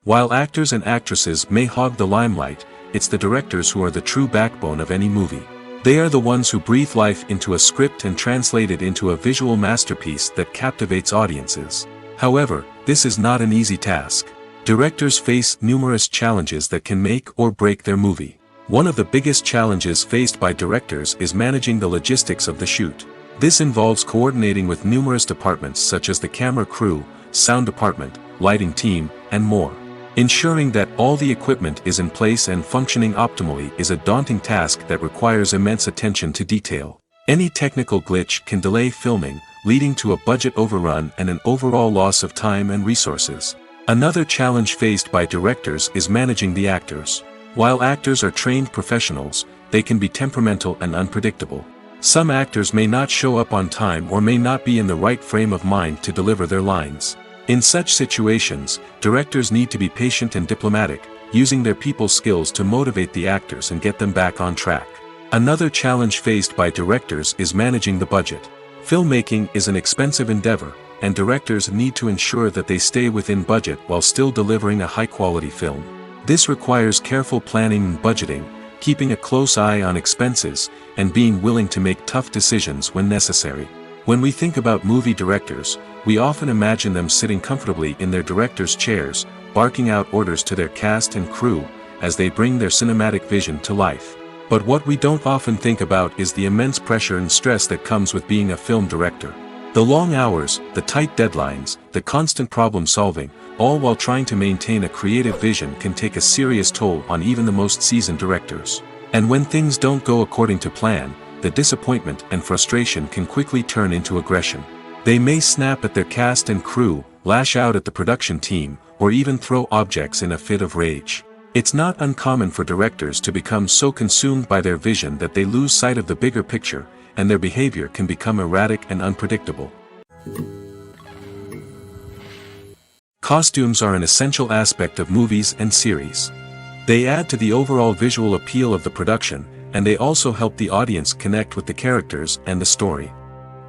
B: While actors and actresses may hog the limelight, it's the directors who are the true backbone of any movie. They are the ones who breathe life into a script and translate it into a visual masterpiece that captivates audiences. However, this is not an easy task. Directors face numerous challenges that can make or break their movie. One of the biggest challenges faced by directors is managing the logistics of the shoot. This involves coordinating with numerous departments such as the camera crew, sound department, lighting team, and more. Ensuring that all the equipment is in place and functioning optimally is a daunting task that requires immense attention to detail. Any technical glitch can delay filming, leading to a budget overrun and an overall loss of time and resources. Another challenge faced by directors is managing the actors. While actors are trained professionals, they can be temperamental and unpredictable. Some actors may not show up on time or may not be in the right frame of mind to deliver their lines. In such situations, directors need to be patient and diplomatic, using their people skills to motivate the actors and get them back on track. Another challenge faced by directors is managing the budget. Filmmaking is an expensive endeavor, and directors need to ensure that they stay within budget while still delivering a high-quality film. This requires careful planning and budgeting, keeping a close eye on expenses, and being willing to make tough decisions when necessary. When we think about movie directors, we often imagine them sitting comfortably in their director's chairs, barking out orders to their cast and crew, as they bring their cinematic vision to life. But what we don't often think about is the immense pressure and stress that comes with being a film director. The long hours, the tight deadlines, the constant problem solving, all while trying to maintain a creative vision can take a serious toll on even the most seasoned directors. And when things don't go according to plan, the disappointment and frustration can quickly turn into aggression. They may snap at their cast and crew, lash out at the production team, or even throw objects in a fit of rage. It's not uncommon for directors to become so consumed by their vision that they lose sight of the bigger picture, and their behavior can become erratic and unpredictable. Costumes are an essential aspect of movies and series. They add to the overall visual appeal of the production, and they also help the audience connect with the characters and the story.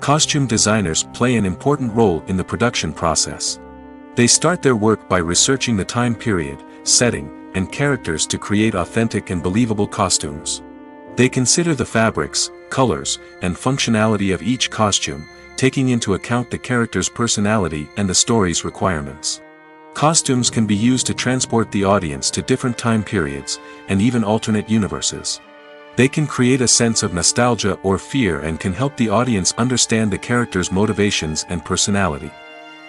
B: Costume designers play an important role in the production process. They start their work by researching the time period, setting, and characters to create authentic and believable costumes. They consider the fabrics, colors, and functionality of each costume, taking into account the character's personality and the story's requirements. Costumes can be used to transport the audience to different time periods, and even alternate universes. They can create a sense of nostalgia or fear and can help the audience understand the character's motivations and personality.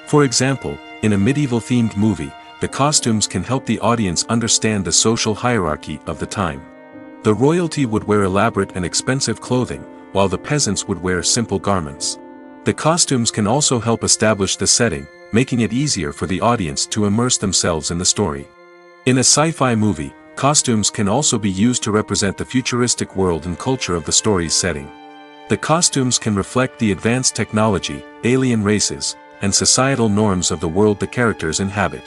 B: For example, in a medieval-themed movie, the costumes can help the audience understand the social hierarchy of the time. The royalty would wear elaborate and expensive clothing, while the peasants would wear simple garments. The costumes can also help establish the setting, making it easier for the audience to immerse themselves in the story. In a sci-fi movie, costumes can also be used to represent the futuristic world and culture of the story's setting. The costumes can reflect the advanced technology, alien races, and societal norms of the world the characters inhabit.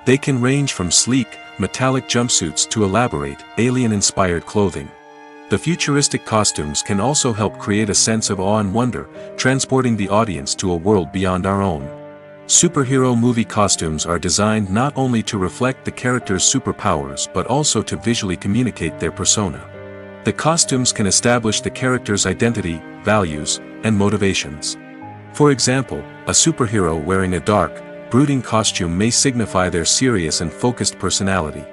B: They can range from sleek, metallic jumpsuits to elaborate, alien-inspired clothing. The futuristic costumes can also help create a sense of awe and wonder, transporting the audience to a world beyond our own. Superhero movie costumes are designed not only to reflect the character's superpowers but also to visually communicate their persona. The costumes can establish the character's identity, values, and motivations. For example, a superhero wearing a dark, brooding costume may signify their serious and focused personality.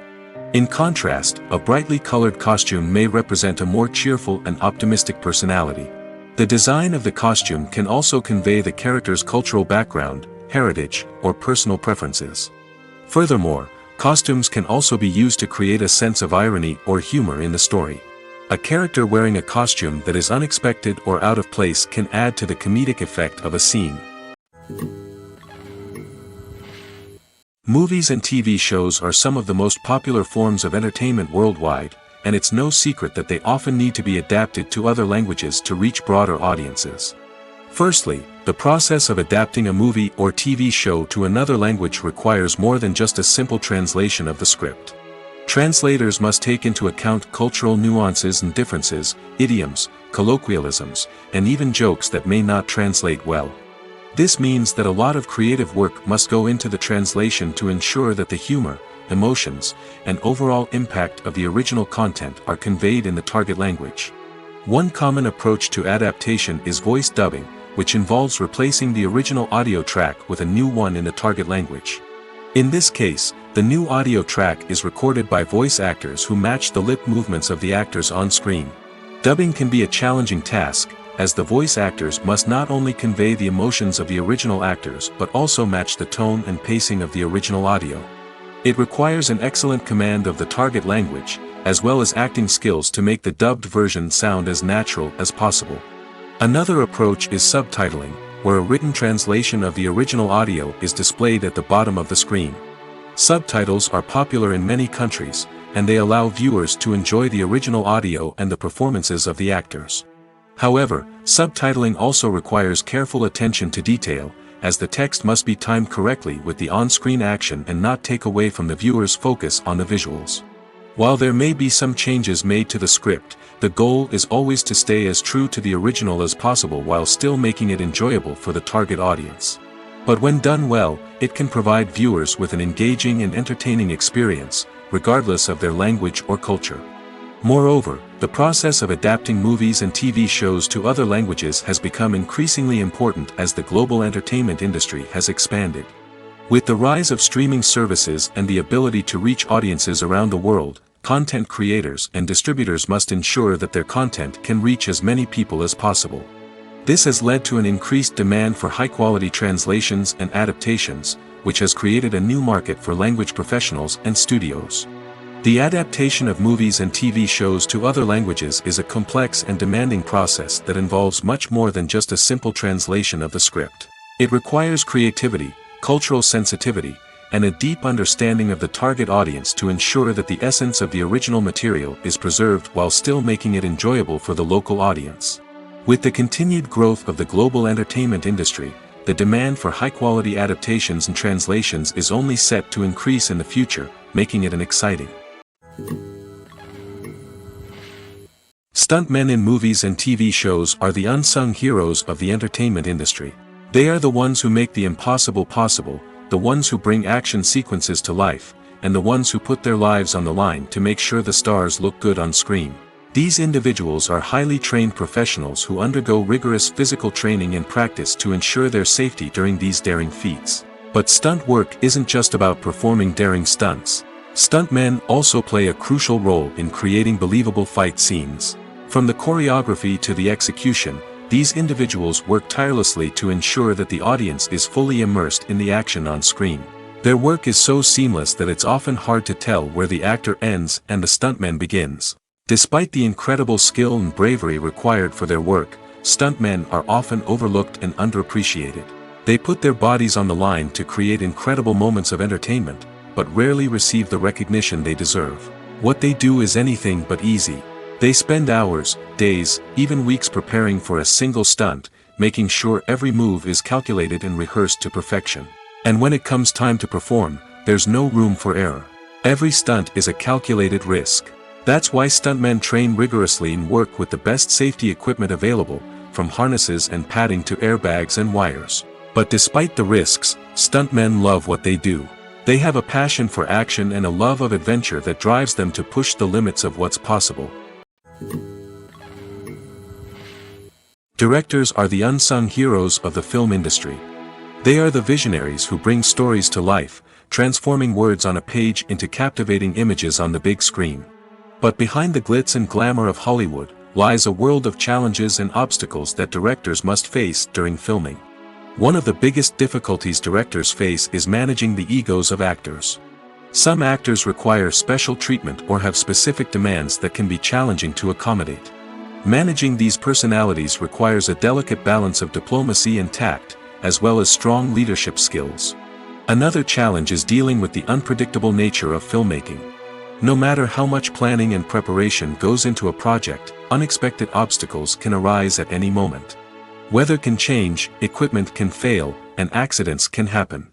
B: In contrast, a brightly colored costume may represent a more cheerful and optimistic personality. The design of the costume can also convey the character's cultural background, heritage, or personal preferences. Furthermore, costumes can also be used to create a sense of irony or humor in the story. A character wearing a costume that is unexpected or out of place can add to the comedic effect of a scene. Movies and TV shows are some of the most popular forms of entertainment worldwide, and it's no secret that they often need to be adapted to other languages to reach broader audiences. Firstly, the process of adapting a movie or TV show to another language requires more than just a simple translation of the script. Translators must take into account cultural nuances and differences, idioms, colloquialisms, and even jokes that may not translate well. This means that a lot of creative work must go into the translation to ensure that the humor, emotions, and overall impact of the original content are conveyed in the target language. One common approach to adaptation is voice dubbing, which involves replacing the original audio track with a new one in the target language. In this case, the new audio track is recorded by voice actors who match the lip movements of the actors on screen. Dubbing can be a challenging task, as the voice actors must not only convey the emotions of the original actors but also match the tone and pacing of the original audio. It requires an excellent command of the target language, as well as acting skills to make the dubbed version sound as natural as possible. Another approach is subtitling, where a written translation of the original audio is displayed at the bottom of the screen. Subtitles are popular in many countries, and they allow viewers to enjoy the original audio and the performances of the actors. However, subtitling also requires careful attention to detail, as the text must be timed correctly with the on-screen action and not take away from the viewer's focus on the visuals. While there may be some changes made to the script, the goal is always to stay as true to the original as possible while still making it enjoyable for the target audience. But when done well, it can provide viewers with an engaging and entertaining experience, regardless of their language or culture. Moreover, the process of adapting movies and TV shows to other languages has become increasingly important as the global entertainment industry has expanded. With the rise of streaming services and the ability to reach audiences around the world, content creators and distributors must ensure that their content can reach as many people as possible. This has led to an increased demand for high-quality translations and adaptations, which has created a new market for language professionals and studios. The adaptation of movies and TV shows to other languages is a complex and demanding process that involves much more than just a simple translation of the script. It requires creativity, cultural sensitivity, and a deep understanding of the target audience to ensure that the essence of the original material is preserved while still making it enjoyable for the local audience. With the continued growth of the global entertainment industry, the demand for high-quality adaptations and translations is only set to increase in the future, making it an exciting. Stuntmen in movies and TV shows are the unsung heroes of the entertainment industry. They are the ones who make the impossible possible, the ones who bring action sequences to life, and the ones who put their lives on the line to make sure the stars look good on screen. These individuals are highly trained professionals who undergo rigorous physical training and practice to ensure their safety during these daring feats. But stunt work isn't just about performing daring stunts. Stuntmen also play a crucial role in creating believable fight scenes. From the choreography to the execution, these individuals work tirelessly to ensure that the audience is fully immersed in the action on screen. Their work is so seamless that it's often hard to tell where the actor ends and the stuntman begins. Despite the incredible skill and bravery required for their work, stuntmen are often overlooked and underappreciated. They put their bodies on the line to create incredible moments of entertainment, but rarely receive the recognition they deserve. What they do is anything but easy. They spend hours, days, even weeks preparing for a single stunt, making sure every move is calculated and rehearsed to perfection. And when it comes time to perform, there's no room for error. Every stunt is a calculated risk. That's why stuntmen train rigorously and work with the best safety equipment available, from harnesses and padding to airbags and wires. But despite the risks, stuntmen love what they do. They have a passion for action and a love of adventure that drives them to push the limits of what's possible. Directors are the unsung heroes of the film industry. They are the visionaries who bring stories to life, transforming words on a page into captivating images on the big screen. But behind the glitz and glamour of Hollywood, lies a world of challenges and obstacles that directors must face during filming. One of the biggest difficulties directors face is managing the egos of actors. Some actors require special treatment or have specific demands that can be challenging to accommodate. Managing these personalities requires a delicate balance of diplomacy and tact, as well as strong leadership skills. Another challenge is dealing with the unpredictable nature of filmmaking. No matter how much planning and preparation goes into a project, unexpected obstacles can arise at any moment. Weather can change, equipment can fail, and accidents can happen.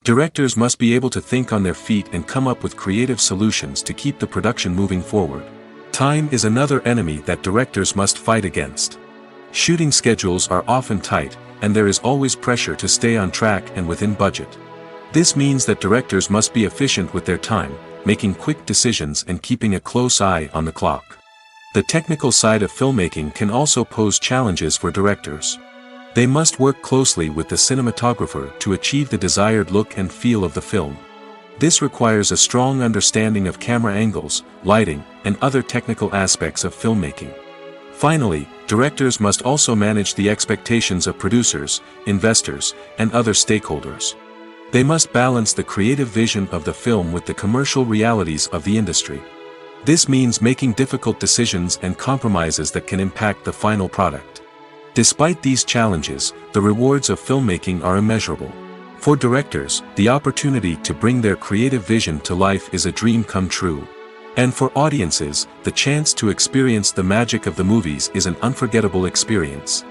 B: Directors must be able to think on their feet and come up with creative solutions to keep the production moving forward. Time is another enemy that directors must fight against. Shooting schedules are often tight, and there is always pressure to stay on track and within budget. This means that directors must be efficient with their time, making quick decisions and keeping a close eye on the clock. The technical side of filmmaking can also pose challenges for directors. They must work closely with the cinematographer to achieve the desired look and feel of the film. This requires a strong understanding of camera angles, lighting, and other technical aspects of filmmaking. Finally, directors must also manage the expectations of producers, investors, and other stakeholders. They must balance the creative vision of the film with the commercial realities of the industry. This means making difficult decisions and compromises that can impact the final product. Despite these challenges, the rewards of filmmaking are immeasurable. For directors, the opportunity to bring their creative vision to life is a dream come true. And for audiences, the chance to experience the magic of the movies is an unforgettable experience.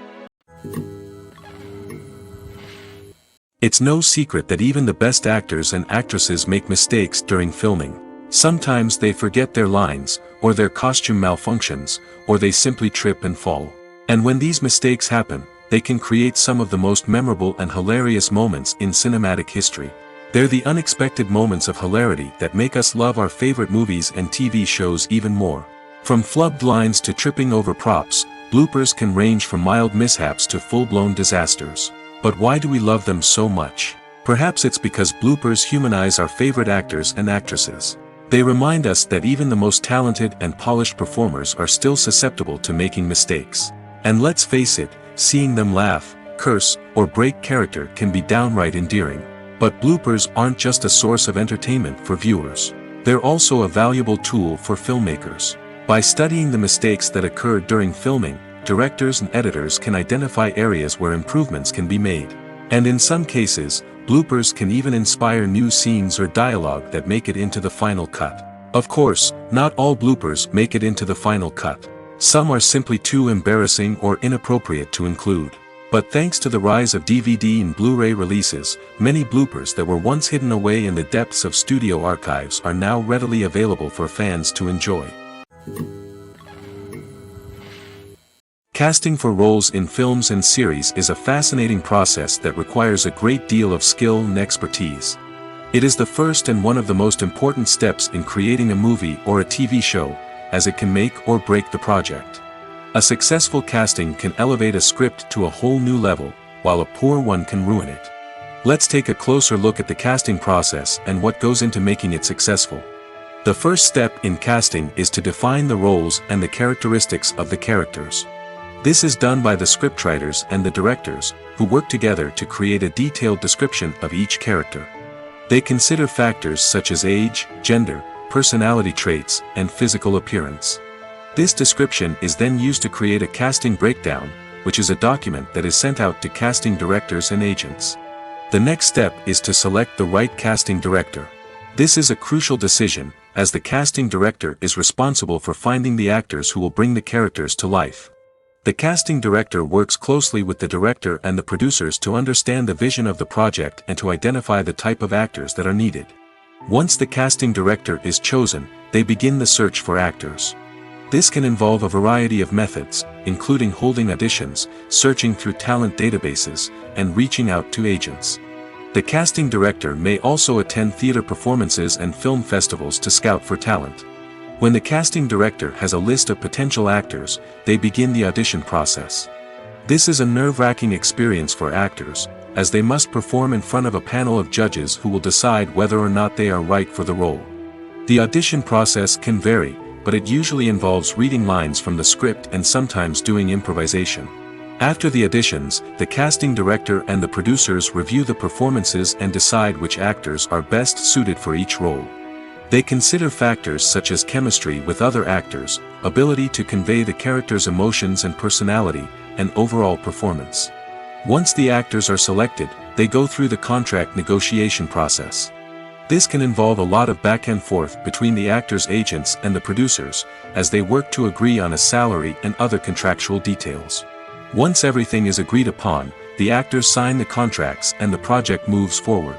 B: It's no secret that even the best actors and actresses make mistakes during filming. Sometimes they forget their lines, or their costume malfunctions, or they simply trip and fall. And when these mistakes happen, they can create some of the most memorable and hilarious moments in cinematic history. They're the unexpected moments of hilarity that make us love our favorite movies and TV shows even more. From flubbed lines to tripping over props, bloopers can range from mild mishaps to full-blown disasters. But why do we love them so much? Perhaps it's because bloopers humanize our favorite actors and actresses. They remind us that even the most talented and polished performers are still susceptible to making mistakes. And let's face it, seeing them laugh, curse, or break character can be downright endearing. But bloopers aren't just a source of entertainment for viewers. They're also a valuable tool for filmmakers. By studying the mistakes that occurred during filming, directors and editors can identify areas where improvements can be made. And in some cases, bloopers can even inspire new scenes or dialogue that make it into the final cut. Of course, not all bloopers make it into the final cut. Some are simply too embarrassing or inappropriate to include. But thanks to the rise of DVD and Blu-ray releases, many bloopers that were once hidden away in the depths of studio archives are now readily available for fans to enjoy. Casting for roles in films and series is a fascinating process that requires a great deal of skill and expertise. It is the first and one of the most important steps in creating a movie or a TV show, as it can make or break the project. A successful casting can elevate a script to a whole new level, while a poor one can ruin it. Let's take a closer look at the casting process and what goes into making it successful. The first step in casting is to define the roles and the characteristics of the characters. This is done by the scriptwriters and the directors, who work together to create a detailed description of each character. They consider factors such as age, gender, personality traits, and physical appearance. This description is then used to create a casting breakdown, which is a document that is sent out to casting directors and agents. The next step is to select the right casting director. This is a crucial decision, as the casting director is responsible for finding the actors who will bring the characters to life. The casting director works closely with the director and the producers to understand the vision of the project and to identify the type of actors that are needed. Once the casting director is chosen, they begin the search for actors. This can involve a variety of methods, including holding auditions, searching through talent databases, and reaching out to agents. The casting director may also attend theater performances and film festivals to scout for talent. When the casting director has a list of potential actors, they begin the audition process. This is a nerve-wracking experience for actors, as they must perform in front of a panel of judges who will decide whether or not they are right for the role. The audition process can vary, but it usually involves reading lines from the script and sometimes doing improvisation. After the auditions, the casting director and the producers review the performances and decide which actors are best suited for each role. They consider factors such as chemistry with other actors, ability to convey the character's emotions and personality, and overall performance. Once the actors are selected, they go through the contract negotiation process. This can involve a lot of back and forth between the actors' agents and the producers, as they work to agree on a salary and other contractual details. Once everything is agreed upon, the actors sign the contracts and the project moves forward.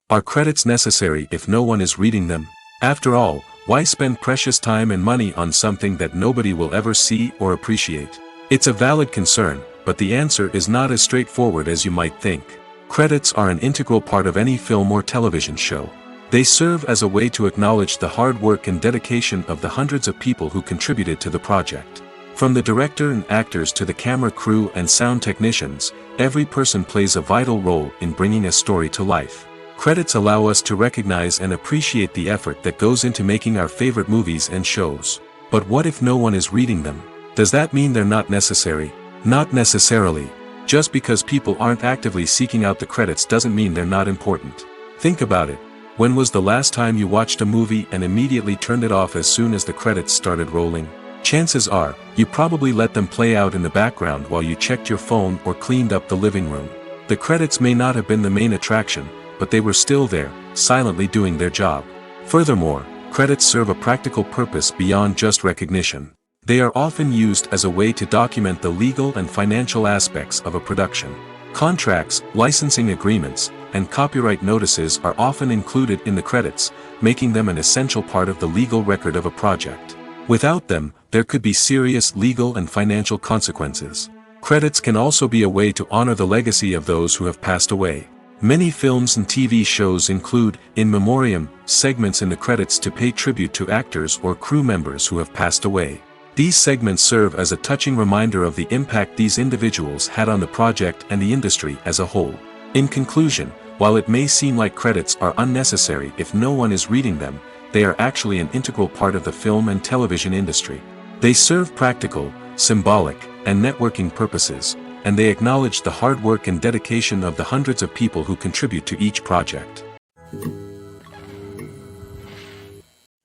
B: Are credits necessary if no one is reading them? After all, why spend precious time and money on something that nobody will ever see or appreciate? It's a valid concern, but the answer is not as straightforward as you might think. Credits are an integral part of any film or television show. They serve as a way to acknowledge the hard work and dedication of the hundreds of people who contributed to the project. From the director and actors to the camera crew and sound technicians, every person plays a vital role in bringing a story to life. Credits allow us to recognize and appreciate the effort that goes into making our favorite movies and shows. But what if no one is reading them? Does that mean they're not necessary? Not necessarily. Just because people aren't actively seeking out the credits doesn't mean they're not important. Think about it. When was the last time you watched a movie and immediately turned it off as soon as the credits started rolling? Chances are, you probably let them play out in the background while you checked your phone or cleaned up the living room. The credits may not have been the main attraction, but they were still there, silently doing their job. Furthermore, credits serve a practical purpose beyond just recognition. They are often used as a way to document the legal and financial aspects of a production. Contracts, licensing agreements, and copyright notices are often included in the credits, making them an essential part of the legal record of a project. Without them, there could be serious legal and financial consequences. Credits can also be a way to honor the legacy of those who have passed away. Many films and TV shows include, in memoriam, segments in the credits to pay tribute to actors or crew members who have passed away. These segments serve as a touching reminder of the impact these individuals had on the project and the industry as a whole. In conclusion, while it may seem like credits are unnecessary if no one is reading them, they are actually an integral part of the film and television industry. They serve practical, symbolic, and networking purposes, and they acknowledge the hard work and dedication of the hundreds of people who contribute to each project.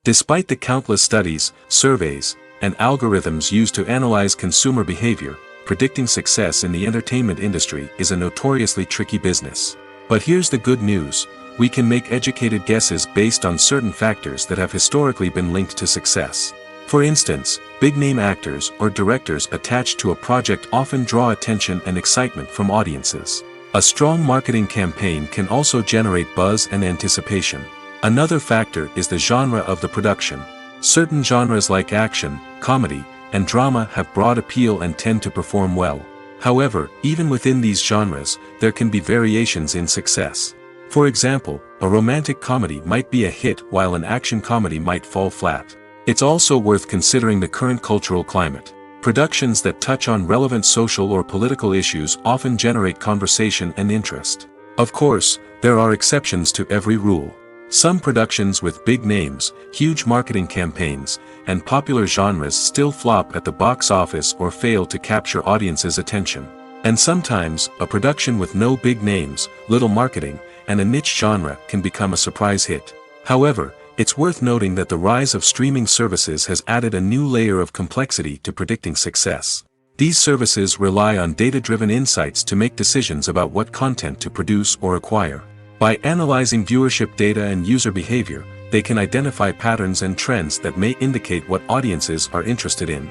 B: Despite the countless studies, surveys, and algorithms used to analyze consumer behavior, predicting success in the entertainment industry is a notoriously tricky business. But here's the good news: we can make educated guesses based on certain factors that have historically been linked to success. For instance, big-name actors or directors attached to a project often draw attention and excitement from audiences. A strong marketing campaign can also generate buzz and anticipation. Another factor is the genre of the production. Certain genres like action, comedy, and drama have broad appeal and tend to perform well. However, even within these genres, there can be variations in success. For example, a romantic comedy might be a hit while an action comedy might fall flat. It's also worth considering the current cultural climate. Productions that touch on relevant social or political issues often generate conversation and interest. Of course, there are exceptions to every rule. Some productions with big names, huge marketing campaigns, and popular genres still flop at the box office or fail to capture audiences' attention. And sometimes, a production with no big names, little marketing, and a niche genre can become a surprise hit. However, it's worth noting that the rise of streaming services has added a new layer of complexity to predicting success. These services rely on data-driven insights to make decisions about what content to produce or acquire. By analyzing viewership data and user behavior, they can identify patterns and trends that may indicate what audiences are interested in.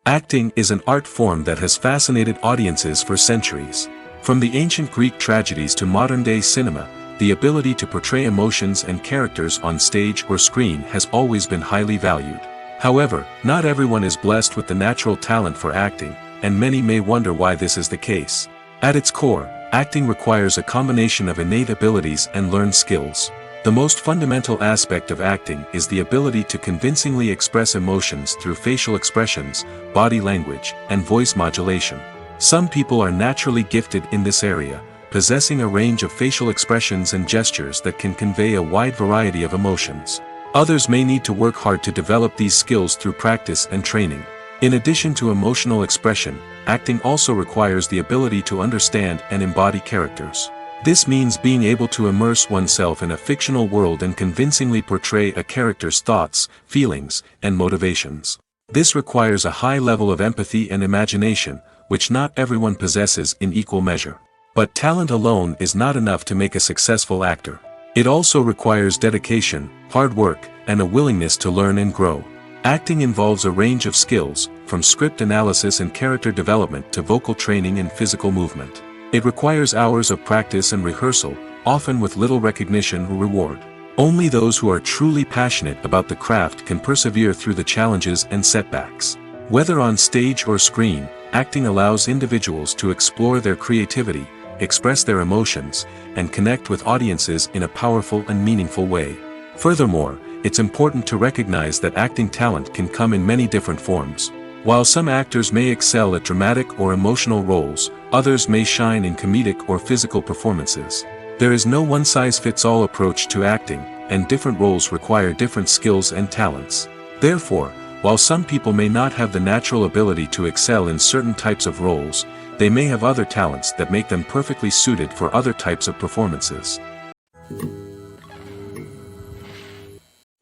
B: Acting is an art form that has fascinated audiences for centuries. From the ancient Greek tragedies to modern-day cinema, the ability to portray emotions and characters on stage or screen has always been highly valued. However, not everyone is blessed with the natural talent for acting, and many may wonder why this is the case. At its core, acting requires a combination of innate abilities and learned skills. The most fundamental aspect of acting is the ability to convincingly express emotions through facial expressions, body language, and voice modulation. Some people are naturally gifted in this area, possessing a range of facial expressions and gestures that can convey a wide variety of emotions. Others may need to work hard to develop these skills through practice and training. In addition to emotional expression, acting also requires the ability to understand and embody characters. This means being able to immerse oneself in a fictional world and convincingly portray a character's thoughts, feelings, and motivations. This requires a high level of empathy and imagination, which not everyone possesses in equal measure. But talent alone is not enough to make a successful actor. It also requires dedication, hard work, and a willingness to learn and grow. Acting involves a range of skills, from script analysis and character development to vocal training and physical movement. It requires hours of practice and rehearsal, often with little recognition or reward. Only those who are truly passionate about the craft can persevere through the challenges and setbacks. Whether on stage or screen, acting allows individuals to explore their creativity, express their emotions, and connect with audiences in a powerful and meaningful way. Furthermore, it's important to recognize that acting talent can come in many different forms. While some actors may excel at dramatic or emotional roles, others may shine in comedic or physical performances. There is no one-size-fits-all approach to acting, and different roles require different skills and talents. Therefore, while some people may not have the natural ability to excel in certain types of roles, they may have other talents that make them perfectly suited for other types of performances.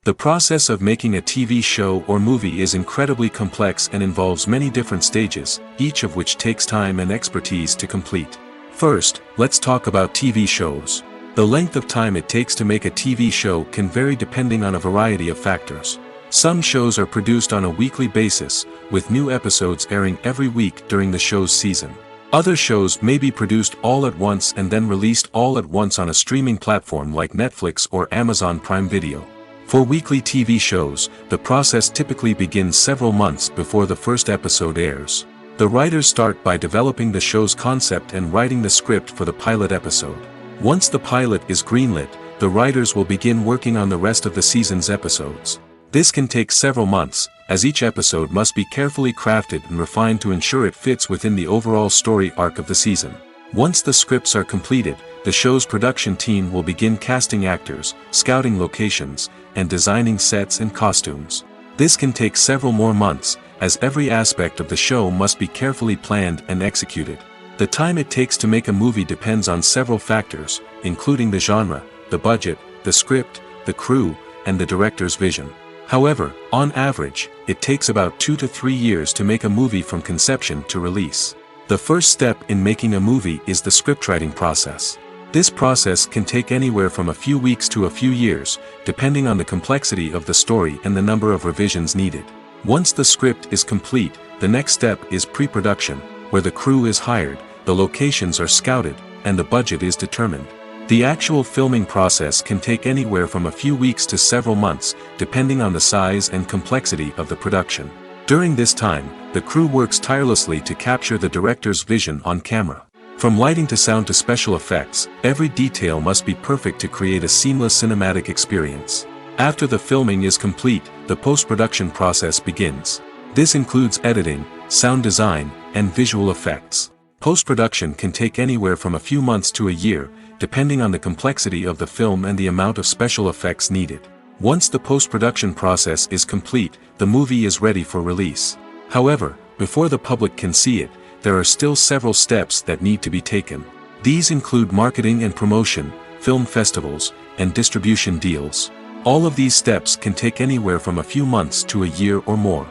B: The process of making a TV show or movie is incredibly complex and involves many different stages, each of which takes time and expertise to complete. First, let's talk about TV shows. The length of time it takes to make a TV show can vary depending on a variety of factors. Some shows are produced on a weekly basis, with new episodes airing every week during the show's season. Other shows may be produced all at once and then released all at once on a streaming platform like Netflix or Amazon Prime Video. For weekly TV shows, the process typically begins several months before the first episode airs. The writers start by developing the show's concept and writing the script for the pilot episode. Once the pilot is greenlit, the writers will begin working on the rest of the season's episodes. This can take several months, as each episode must be carefully crafted and refined to ensure it fits within the overall story arc of the season. Once the scripts are completed, the show's production team will begin casting actors, scouting locations, and designing sets and costumes. This can take several more months, as every aspect of the show must be carefully planned and executed. The time it takes to make a movie depends on several factors, including the genre, the budget, the script, the crew, and the director's vision. However, on average, it takes about 2 to 3 years to make a movie from conception to release. The first step in making a movie is the scriptwriting process. This process can take anywhere from a few weeks to a few years, depending on the complexity of the story and the number of revisions needed. Once the script is complete, the next step is pre-production, where the crew is hired, the locations are scouted, and the budget is determined. The actual filming process can take anywhere from a few weeks to several months, depending on the size and complexity of the production. During this time, the crew works tirelessly to capture the director's vision on camera. From lighting to sound to special effects, every detail must be perfect to create a seamless cinematic experience. After the filming is complete, the post-production process begins. This includes editing, sound design, and visual effects. Post-production can take anywhere from a few months to a year, depending on the complexity of the film and the amount of special effects needed. Once the post-production process is complete, the movie is ready for release. However, before the public can see it, there are still several steps that need to be taken. These include marketing and promotion, film festivals, and distribution deals. All of these steps can take anywhere from a few months to a year or more.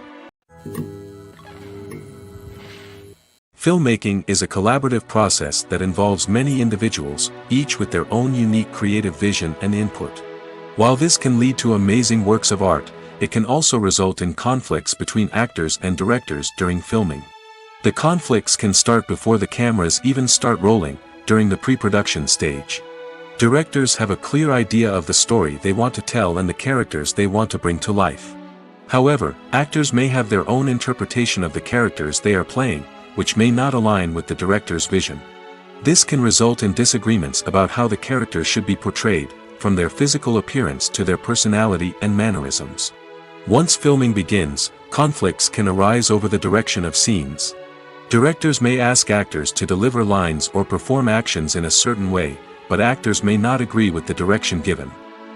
B: Filmmaking is a collaborative process that involves many individuals, each with their own unique creative vision and input. While this can lead to amazing works of art, it can also result in conflicts between actors and directors during filming. The conflicts can start before the cameras even start rolling, during the pre-production stage. Directors have a clear idea of the story they want to tell and the characters they want to bring to life. However, actors may have their own interpretation of the characters they are playing, which may not align with the director's vision. This can result in disagreements about how the characters should be portrayed, from their physical appearance to their personality and mannerisms. Once filming begins, conflicts can arise over the direction of scenes. Directors may ask actors to deliver lines or perform actions in a certain way, but actors may not agree with the direction given.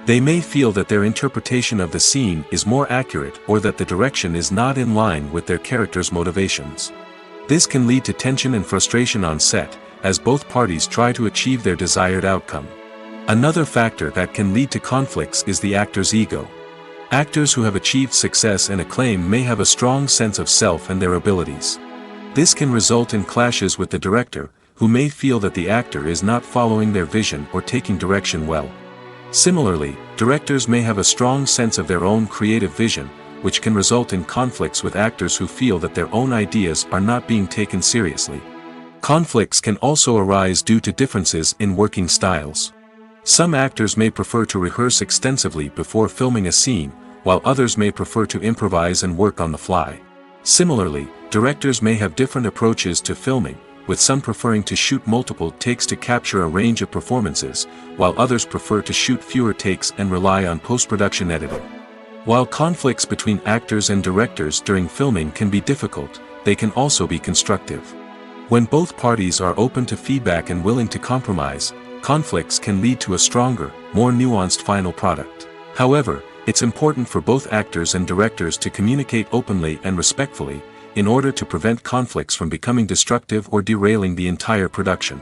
B: They may feel that their interpretation of the scene is more accurate or that the direction is not in line with their character's motivations. This can lead to tension and frustration on set, as both parties try to achieve their desired outcome. Another factor that can lead to conflicts is the actor's ego. Actors who have achieved success and acclaim may have a strong sense of self and their abilities. This can result in clashes with the director, who may feel that the actor is not following their vision or taking direction well. Similarly, directors may have a strong sense of their own creative vision, which can result in conflicts with actors who feel that their own ideas are not being taken seriously. Conflicts can also arise due to differences in working styles. Some actors may prefer to rehearse extensively before filming a scene, while others may prefer to improvise and work on the fly. Similarly, directors may have different approaches to filming, with some preferring to shoot multiple takes to capture a range of performances, while others prefer to shoot fewer takes and rely on post-production editing. While conflicts between actors and directors during filming can be difficult, they can also be constructive. When both parties are open to feedback and willing to compromise, conflicts can lead to a stronger, more nuanced final product. However, it's important for both actors and directors to communicate openly and respectfully, in order to prevent conflicts from becoming destructive or derailing the entire production.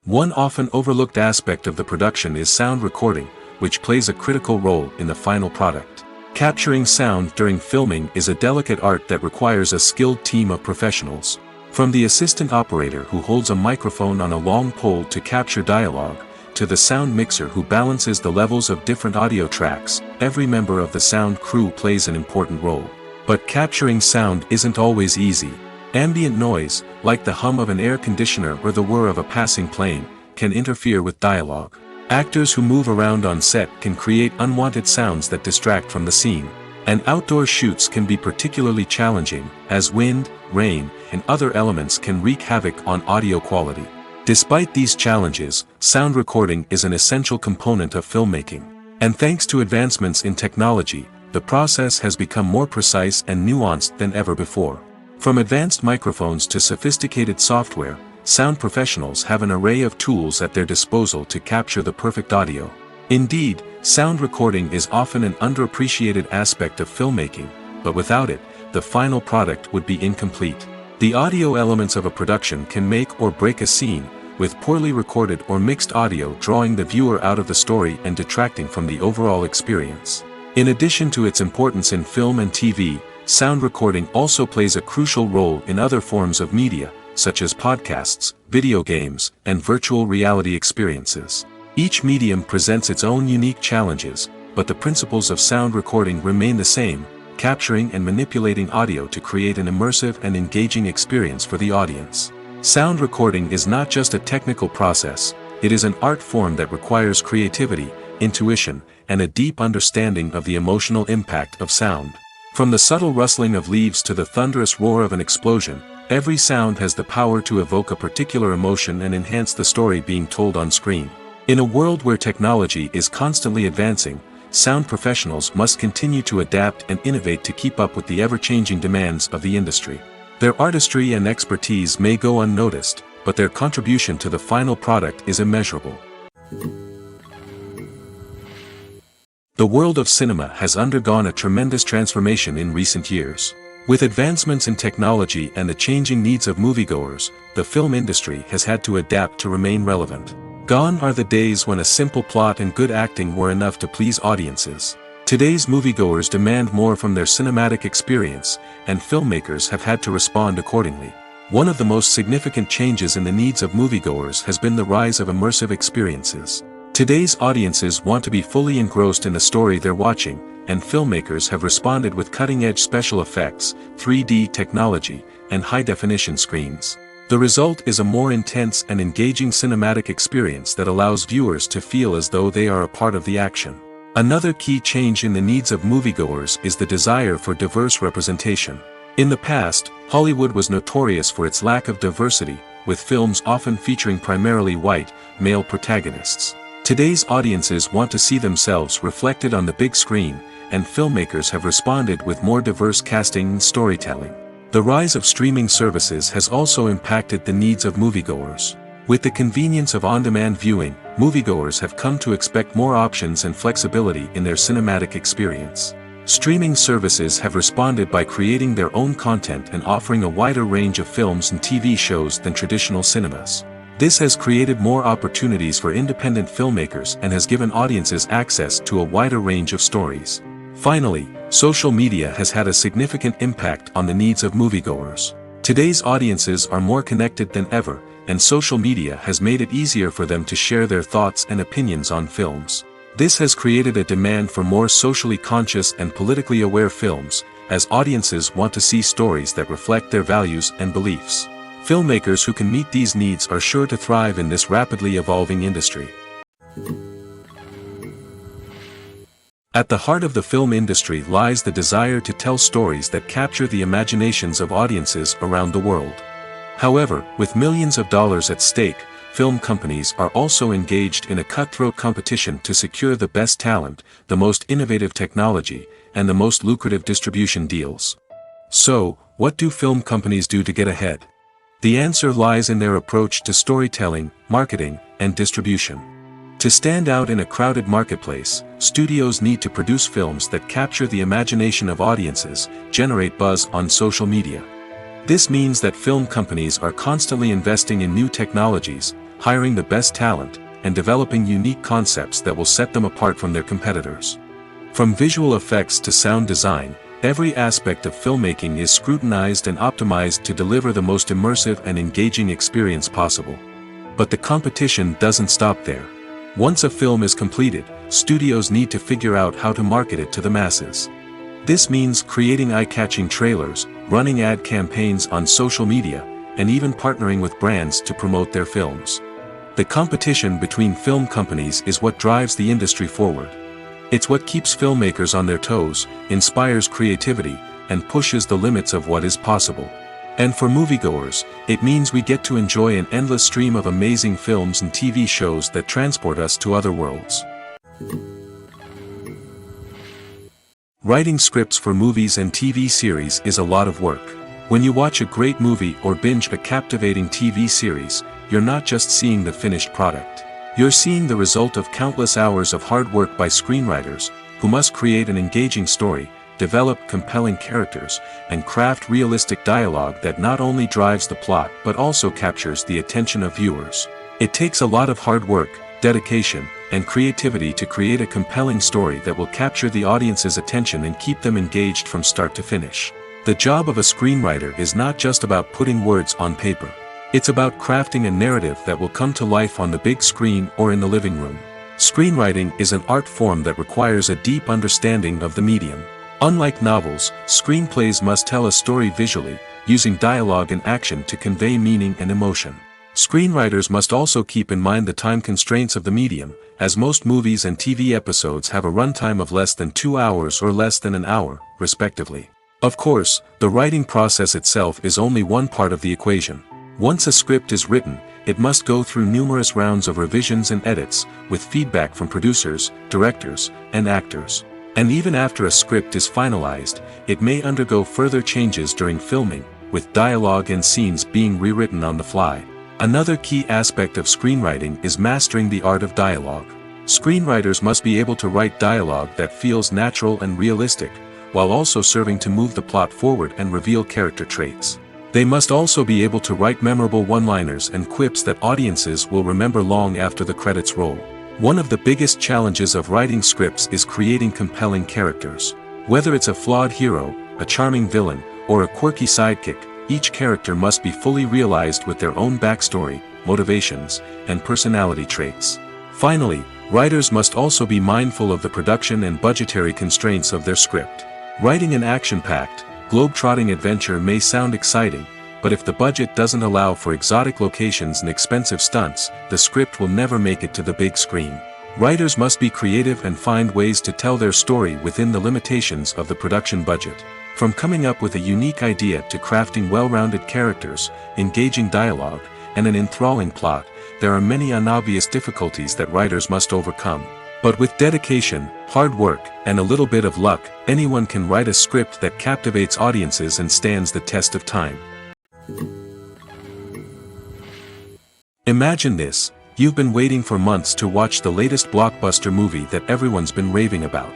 B: One often overlooked aspect of the production is sound recording, which plays a critical role in the final product. Capturing sound during filming is a delicate art that requires a skilled team of professionals. From the assistant operator who holds a microphone on a long pole to capture dialogue, to the sound mixer who balances the levels of different audio tracks, every member of the sound crew plays an important role. But capturing sound isn't always easy. Ambient noise, like the hum of an air conditioner or the whir of a passing plane, can interfere with dialogue. Actors who move around on set can create unwanted sounds that distract from the scene. And outdoor shoots can be particularly challenging, as wind, rain, and other elements can wreak havoc on audio quality. Despite these challenges, sound recording is an essential component of filmmaking. And thanks to advancements in technology, the process has become more precise and nuanced than ever before. From advanced microphones to sophisticated software, sound professionals have an array of tools at their disposal to capture the perfect audio. Indeed, sound recording is often an underappreciated aspect of filmmaking, but without it, the final product would be incomplete. The audio elements of a production can make or break a scene, with poorly recorded or mixed audio drawing the viewer out of the story and detracting from the overall experience. In addition to its importance in film and TV, sound recording also plays a crucial role in other forms of media, such as podcasts, video games, and virtual reality experiences. Each medium presents its own unique challenges, but the principles of sound recording remain the same, capturing and manipulating audio to create an immersive and engaging experience for the audience. Sound recording is not just a technical process, it is an art form that requires creativity, intuition, and a deep understanding of the emotional impact of sound. From the subtle rustling of leaves to the thunderous roar of an explosion, every sound has the power to evoke a particular emotion and enhance the story being told on screen. In a world where technology is constantly advancing, sound professionals must continue to adapt and innovate to keep up with the ever-changing demands of the industry. Their artistry and expertise may go unnoticed, but their contribution to the final product is immeasurable. The world of cinema has undergone a tremendous transformation in recent years. With advancements in technology and the changing needs of moviegoers, the film industry has had to adapt to remain relevant. Gone are the days when a simple plot and good acting were enough to please audiences. Today's moviegoers demand more from their cinematic experience, and filmmakers have had to respond accordingly. One of the most significant changes in the needs of moviegoers has been the rise of immersive experiences. Today's audiences want to be fully engrossed in the story they're watching, and filmmakers have responded with cutting-edge special effects, 3D technology, and high-definition screens. The result is a more intense and engaging cinematic experience that allows viewers to feel as though they are a part of the action. Another key change in the needs of moviegoers is the desire for diverse representation. In the past, Hollywood was notorious for its lack of diversity, with films often featuring primarily white, male protagonists. Today's audiences want to see themselves reflected on the big screen, and filmmakers have responded with more diverse casting and storytelling. The rise of streaming services has also impacted the needs of moviegoers. With the convenience of on-demand viewing, moviegoers have come to expect more options and flexibility in their cinematic experience. Streaming services have responded by creating their own content and offering a wider range of films and TV shows than traditional cinemas. This has created more opportunities for independent filmmakers and has given audiences access to a wider range of stories. Finally, social media has had a significant impact on the needs of moviegoers. Today's audiences are more connected than ever, and social media has made it easier for them to share their thoughts and opinions on films. This has created a demand for more socially conscious and politically aware films, as audiences want to see stories that reflect their values and beliefs. Filmmakers who can meet these needs are sure to thrive in this rapidly evolving industry. At the heart of the film industry lies the desire to tell stories that capture the imaginations of audiences around the world. However, with millions of dollars at stake, film companies are also engaged in a cutthroat competition to secure the best talent, the most innovative technology, and the most lucrative distribution deals. So, what do film companies do to get ahead? The answer lies in their approach to storytelling, marketing, and distribution. To stand out in a crowded marketplace, studios need to produce films that capture the imagination of audiences, generate buzz on social media. This means that film companies are constantly investing in new technologies, hiring the best talent, and developing unique concepts that will set them apart from their competitors. From visual effects to sound design, every aspect of filmmaking is scrutinized and optimized to deliver the most immersive and engaging experience possible. But the competition doesn't stop there. Once a film is completed, studios need to figure out how to market it to the masses. This means creating eye-catching trailers, running ad campaigns on social media, and even partnering with brands to promote their films. The competition between film companies is what drives the industry forward. It's what keeps filmmakers on their toes, inspires creativity, and pushes the limits of what is possible. And for moviegoers, it means we get to enjoy an endless stream of amazing films and TV shows that transport us to other worlds. Writing scripts for movies and TV series is a lot of work. When you watch a great movie or binge a captivating TV series, you're not just seeing the finished product. You're seeing the result of countless hours of hard work by screenwriters, who must create an engaging story, develop compelling characters, and craft realistic dialogue that not only drives the plot but also captures the attention of viewers. It takes a lot of hard work, dedication, and creativity to create a compelling story that will capture the audience's attention and keep them engaged from start to finish. The job of a screenwriter is not just about putting words on paper. It's about crafting a narrative that will come to life on the big screen or in the living room. Screenwriting is an art form that requires a deep understanding of the medium. Unlike novels, screenplays must tell a story visually, using dialogue and action to convey meaning and emotion. Screenwriters must also keep in mind the time constraints of the medium, as most movies and TV episodes have a runtime of less than 2 hours or less than an hour, respectively. Of course, the writing process itself is only one part of the equation. Once a script is written, it must go through numerous rounds of revisions and edits, with feedback from producers, directors, and actors. And even after a script is finalized, it may undergo further changes during filming, with dialogue and scenes being rewritten on the fly. Another key aspect of screenwriting is mastering the art of dialogue. Screenwriters must be able to write dialogue that feels natural and realistic, while also serving to move the plot forward and reveal character traits. They must also be able to write memorable one-liners and quips that audiences will remember long after the credits roll. One of the biggest challenges of writing scripts is creating compelling characters. Whether it's a flawed hero, a charming villain, or a quirky sidekick, each character must be fully realized with their own backstory, motivations, and personality traits. Finally, writers must also be mindful of the production and budgetary constraints of their script. Writing an action-packed, globe-trotting adventure may sound exciting, but if the budget doesn't allow for exotic locations and expensive stunts, the script will never make it to the big screen. Writers must be creative and find ways to tell their story within the limitations of the production budget. From coming up with a unique idea to crafting well-rounded characters, engaging dialogue, and an enthralling plot, there are many unobvious difficulties that writers must overcome. But with dedication, hard work, and a little bit of luck, anyone can write a script that captivates audiences and stands the test of time. Imagine this: you've been waiting for months to watch the latest blockbuster movie that everyone's been raving about.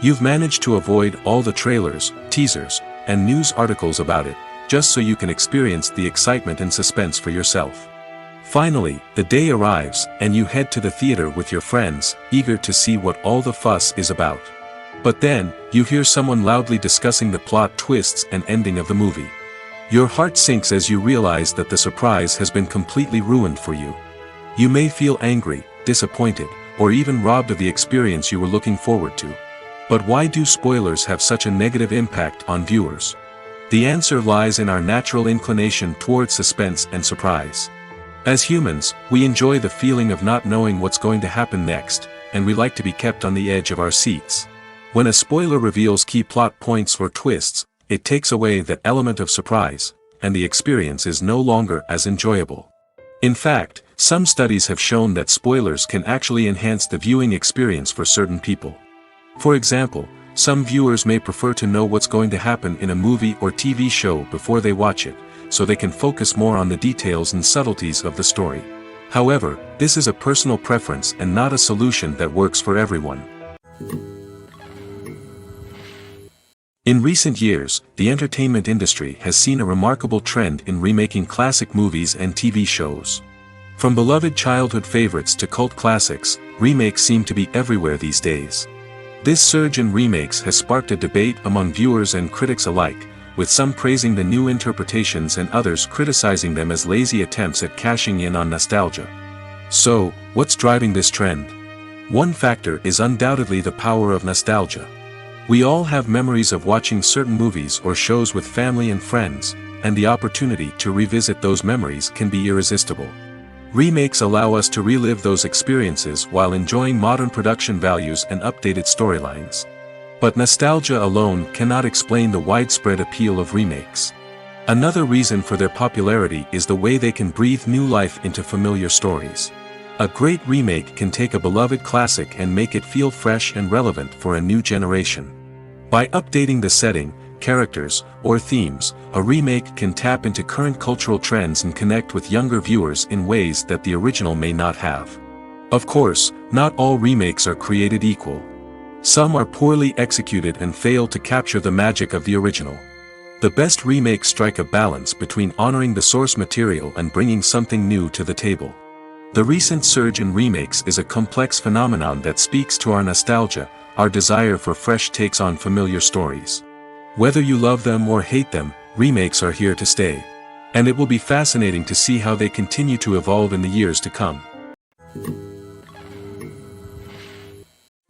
B: You've managed to avoid all the trailers, teasers, and news articles about it, just so you can experience the excitement and suspense for yourself. Finally, the day arrives, and you head to the theater with your friends, eager to see what all the fuss is about. But then, you hear someone loudly discussing the plot twists and ending of the movie. Your heart sinks as you realize that the surprise has been completely ruined for you. You may feel angry, disappointed, or even robbed of the experience you were looking forward to. But why do spoilers have such a negative impact on viewers? The answer lies in our natural inclination toward suspense and surprise. As humans, we enjoy the feeling of not knowing what's going to happen next, and we like to be kept on the edge of our seats. When a spoiler reveals key plot points or twists, it takes away that element of surprise, and the experience is no longer as enjoyable. In fact, some studies have shown that spoilers can actually enhance the viewing experience for certain people. For example, some viewers may prefer to know what's going to happen in a movie or TV show before they watch it, so they can focus more on the details and subtleties of the story. However, this is a personal preference and not a solution that works for everyone. In recent years, the entertainment industry has seen a remarkable trend in remaking classic movies and TV shows. From beloved childhood favorites to cult classics, remakes seem to be everywhere these days. This surge in remakes has sparked a debate among viewers and critics alike, with some praising the new interpretations and others criticizing them as lazy attempts at cashing in on nostalgia. So, what's driving this trend? One factor is undoubtedly the power of nostalgia. We all have memories of watching certain movies or shows with family and friends, and the opportunity to revisit those memories can be irresistible. Remakes allow us to relive those experiences while enjoying modern production values and updated storylines. But nostalgia alone cannot explain the widespread appeal of remakes. Another reason for their popularity is the way they can breathe new life into familiar stories. A great remake can take a beloved classic and make it feel fresh and relevant for a new generation. By updating the setting, characters, or themes, a remake can tap into current cultural trends and connect with younger viewers in ways that the original may not have. Of course, not all remakes are created equal. Some are poorly executed and fail to capture the magic of the original. The best remakes strike a balance between honoring the source material and bringing something new to the table. The recent surge in remakes is a complex phenomenon that speaks to our nostalgia, our desire for fresh takes on familiar stories. Whether you love them or hate them, remakes are here to stay. And it will be fascinating to see how they continue to evolve in the years to come.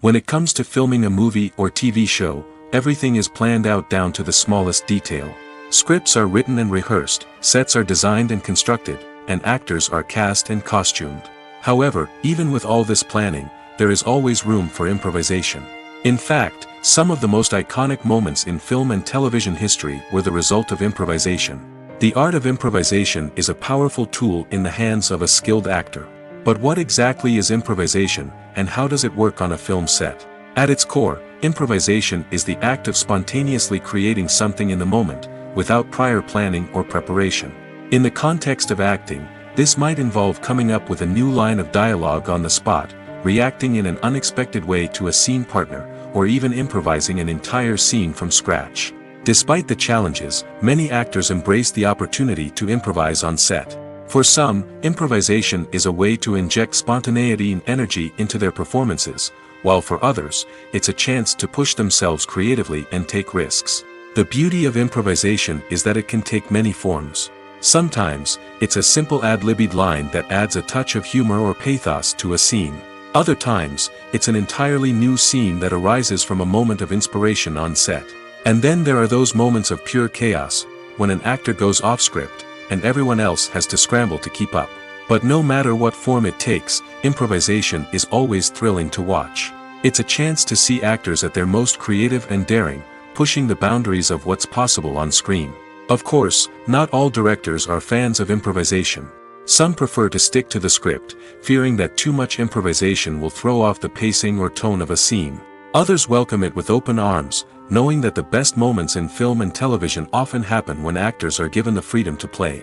B: When it comes to filming a movie or TV show, everything is planned out down to the smallest detail. Scripts are written and rehearsed, sets are designed and constructed, and actors are cast and costumed. However, even with all this planning, there is always room for improvisation. In fact, some of the most iconic moments in film and television history were the result of improvisation. The art of improvisation is a powerful tool in the hands of a skilled actor. But what exactly is improvisation, and how does it work on a film set? At its core, improvisation is the act of spontaneously creating something in the moment, without prior planning or preparation. In the context of acting, this might involve coming up with a new line of dialogue on the spot, reacting in an unexpected way to a scene partner, or even improvising an entire scene from scratch. Despite the challenges, many actors embrace the opportunity to improvise on set. For some, improvisation is a way to inject spontaneity and energy into their performances, while for others, it's a chance to push themselves creatively and take risks. The beauty of improvisation is that it can take many forms. Sometimes, it's a simple ad-libbed line that adds a touch of humor or pathos to a scene. Other times, it's an entirely new scene that arises from a moment of inspiration on set. And then there are those moments of pure chaos, when an actor goes off script, and everyone else has to scramble to keep up. But no matter what form it takes, improvisation is always thrilling to watch. It's a chance to see actors at their most creative and daring, pushing the boundaries of what's possible on screen. Of course, not all directors are fans of improvisation. Some prefer to stick to the script, fearing that too much improvisation will throw off the pacing or tone of a scene. Others welcome it with open arms, knowing that the best moments in film and television often happen when actors are given the freedom to play.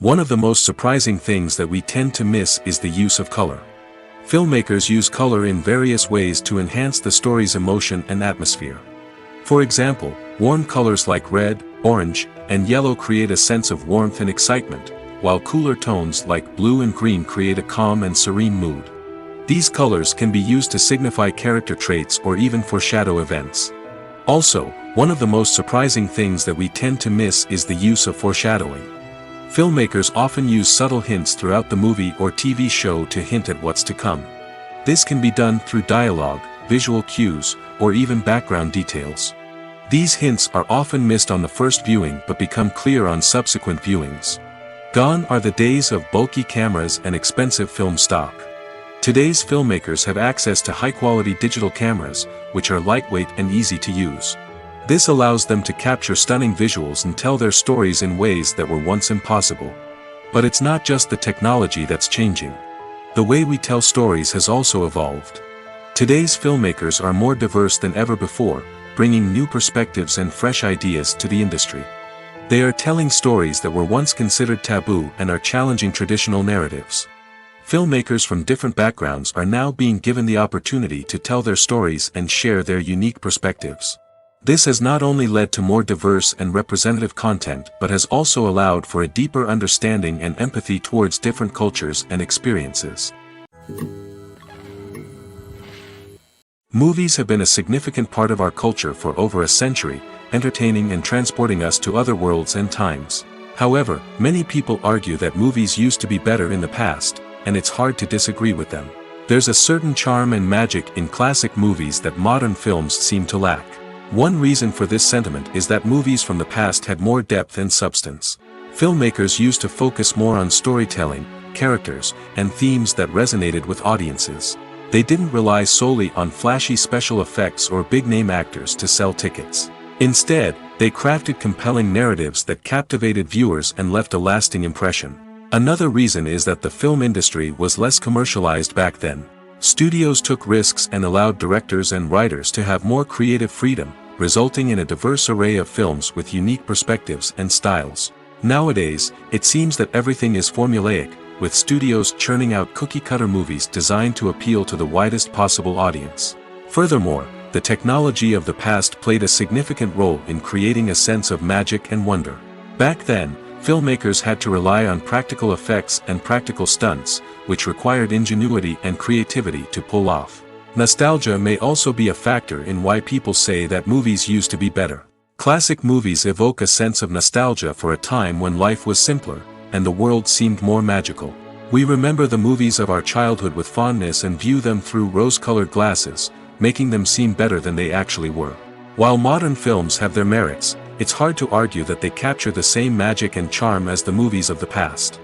B: One of the most surprising things that we tend to miss is the use of color. Filmmakers use color in various ways to enhance the story's emotion and atmosphere. For example, warm colors like red, orange, and yellow create a sense of warmth and excitement, while cooler tones like blue and green create a calm and serene mood. These colors can be used to signify character traits or even foreshadow events. Also, one of the most surprising things that we tend to miss is the use of foreshadowing. Filmmakers often use subtle hints throughout the movie or TV show to hint at what's to come. This can be done through dialogue, visual cues, or even background details. These hints are often missed on the first viewing but become clear on subsequent viewings. Gone are the days of bulky cameras and expensive film stock. Today's filmmakers have access to high-quality digital cameras, which are lightweight and easy to use. This allows them to capture stunning visuals and tell their stories in ways that were once impossible. But it's not just the technology that's changing. The way we tell stories has also evolved. Today's filmmakers are more diverse than ever before, bringing new perspectives and fresh ideas to the industry. They are telling stories that were once considered taboo and are challenging traditional narratives. Filmmakers from different backgrounds are now being given the opportunity to tell their stories and share their unique perspectives. This has not only led to more diverse and representative content but has also allowed for a deeper understanding and empathy towards different cultures and experiences. Movies have been a significant part of our culture for over a century, entertaining and transporting us to other worlds and times. However, many people argue that movies used to be better in the past, and it's hard to disagree with them. There's a certain charm and magic in classic movies that modern films seem to lack. One reason for this sentiment is that movies from the past had more depth and substance. Filmmakers used to focus more on storytelling, characters, and themes that resonated with audiences. They didn't rely solely on flashy special effects or big-name actors to sell tickets. Instead, they crafted compelling narratives that captivated viewers and left a lasting impression. Another reason is that the film industry was less commercialized back then. Studios took risks and allowed directors and writers to have more creative freedom, resulting in a diverse array of films with unique perspectives and styles. Nowadays, it seems that everything is formulaic, with studios churning out cookie-cutter movies designed to appeal to the widest possible audience. Furthermore, the technology of the past played a significant role in creating a sense of magic and wonder. Back then, filmmakers had to rely on practical effects and practical stunts, which required ingenuity and creativity to pull off. Nostalgia may also be a factor in why people say that movies used to be better. Classic movies evoke a sense of nostalgia for a time when life was simpler, and the world seemed more magical. We remember the movies of our childhood with fondness and view them through rose-colored glasses, making them seem better than they actually were. While modern films have their merits, it's hard to argue that they capture the same magic and charm as the movies of the past.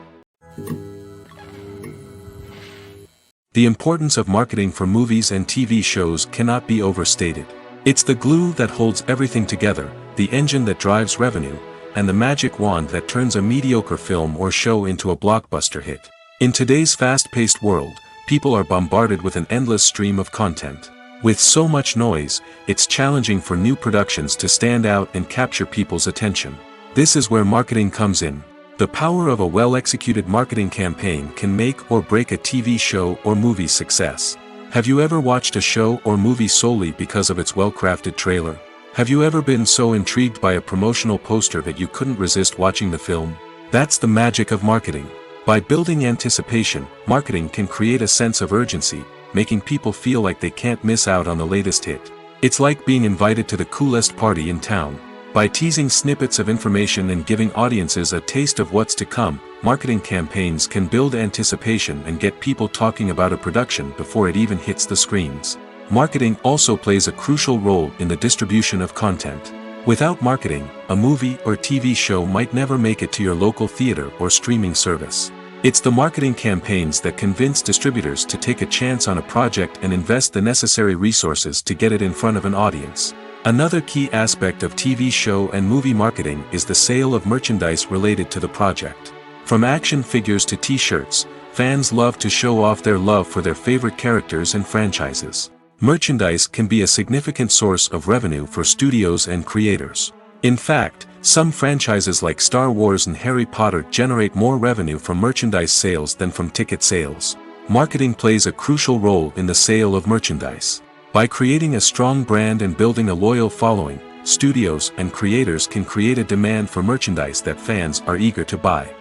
B: The importance of marketing for movies and TV shows cannot be overstated. It's the glue that holds everything together, the engine that drives revenue, and the magic wand that turns a mediocre film or show into a blockbuster hit. In today's fast-paced world, people are bombarded with an endless stream of content. With so much noise, it's challenging for new productions to stand out and capture people's attention. This is where marketing comes in. The power of a well-executed marketing campaign can make or break a TV show or movie's success. Have you ever watched a show or movie solely because of its well-crafted trailer? Have you ever been so intrigued by a promotional poster that you couldn't resist watching the film? That's the magic of marketing. By building anticipation, marketing can create a sense of urgency, making people feel like they can't miss out on the latest hit. It's like being invited to the coolest party in town. By teasing snippets of information and giving audiences a taste of what's to come, marketing campaigns can build anticipation and get people talking about a production before it even hits the screens. Marketing also plays a crucial role in the distribution of content. Without marketing, a movie or TV show might never make it to your local theater or streaming service. It's the marketing campaigns that convince distributors to take a chance on a project and invest the necessary resources to get it in front of an audience. Another key aspect of TV show and movie marketing is the sale of merchandise related to the project. From action figures to t-shirts, fans love to show off their love for their favorite characters and franchises. Merchandise can be a significant source of revenue for studios and creators. In fact, some franchises like Star Wars and Harry Potter generate more revenue from merchandise sales than from ticket sales. Marketing plays a crucial role in the sale of merchandise. By creating a strong brand and building a loyal following, studios and creators can create a demand for merchandise that fans are eager to buy.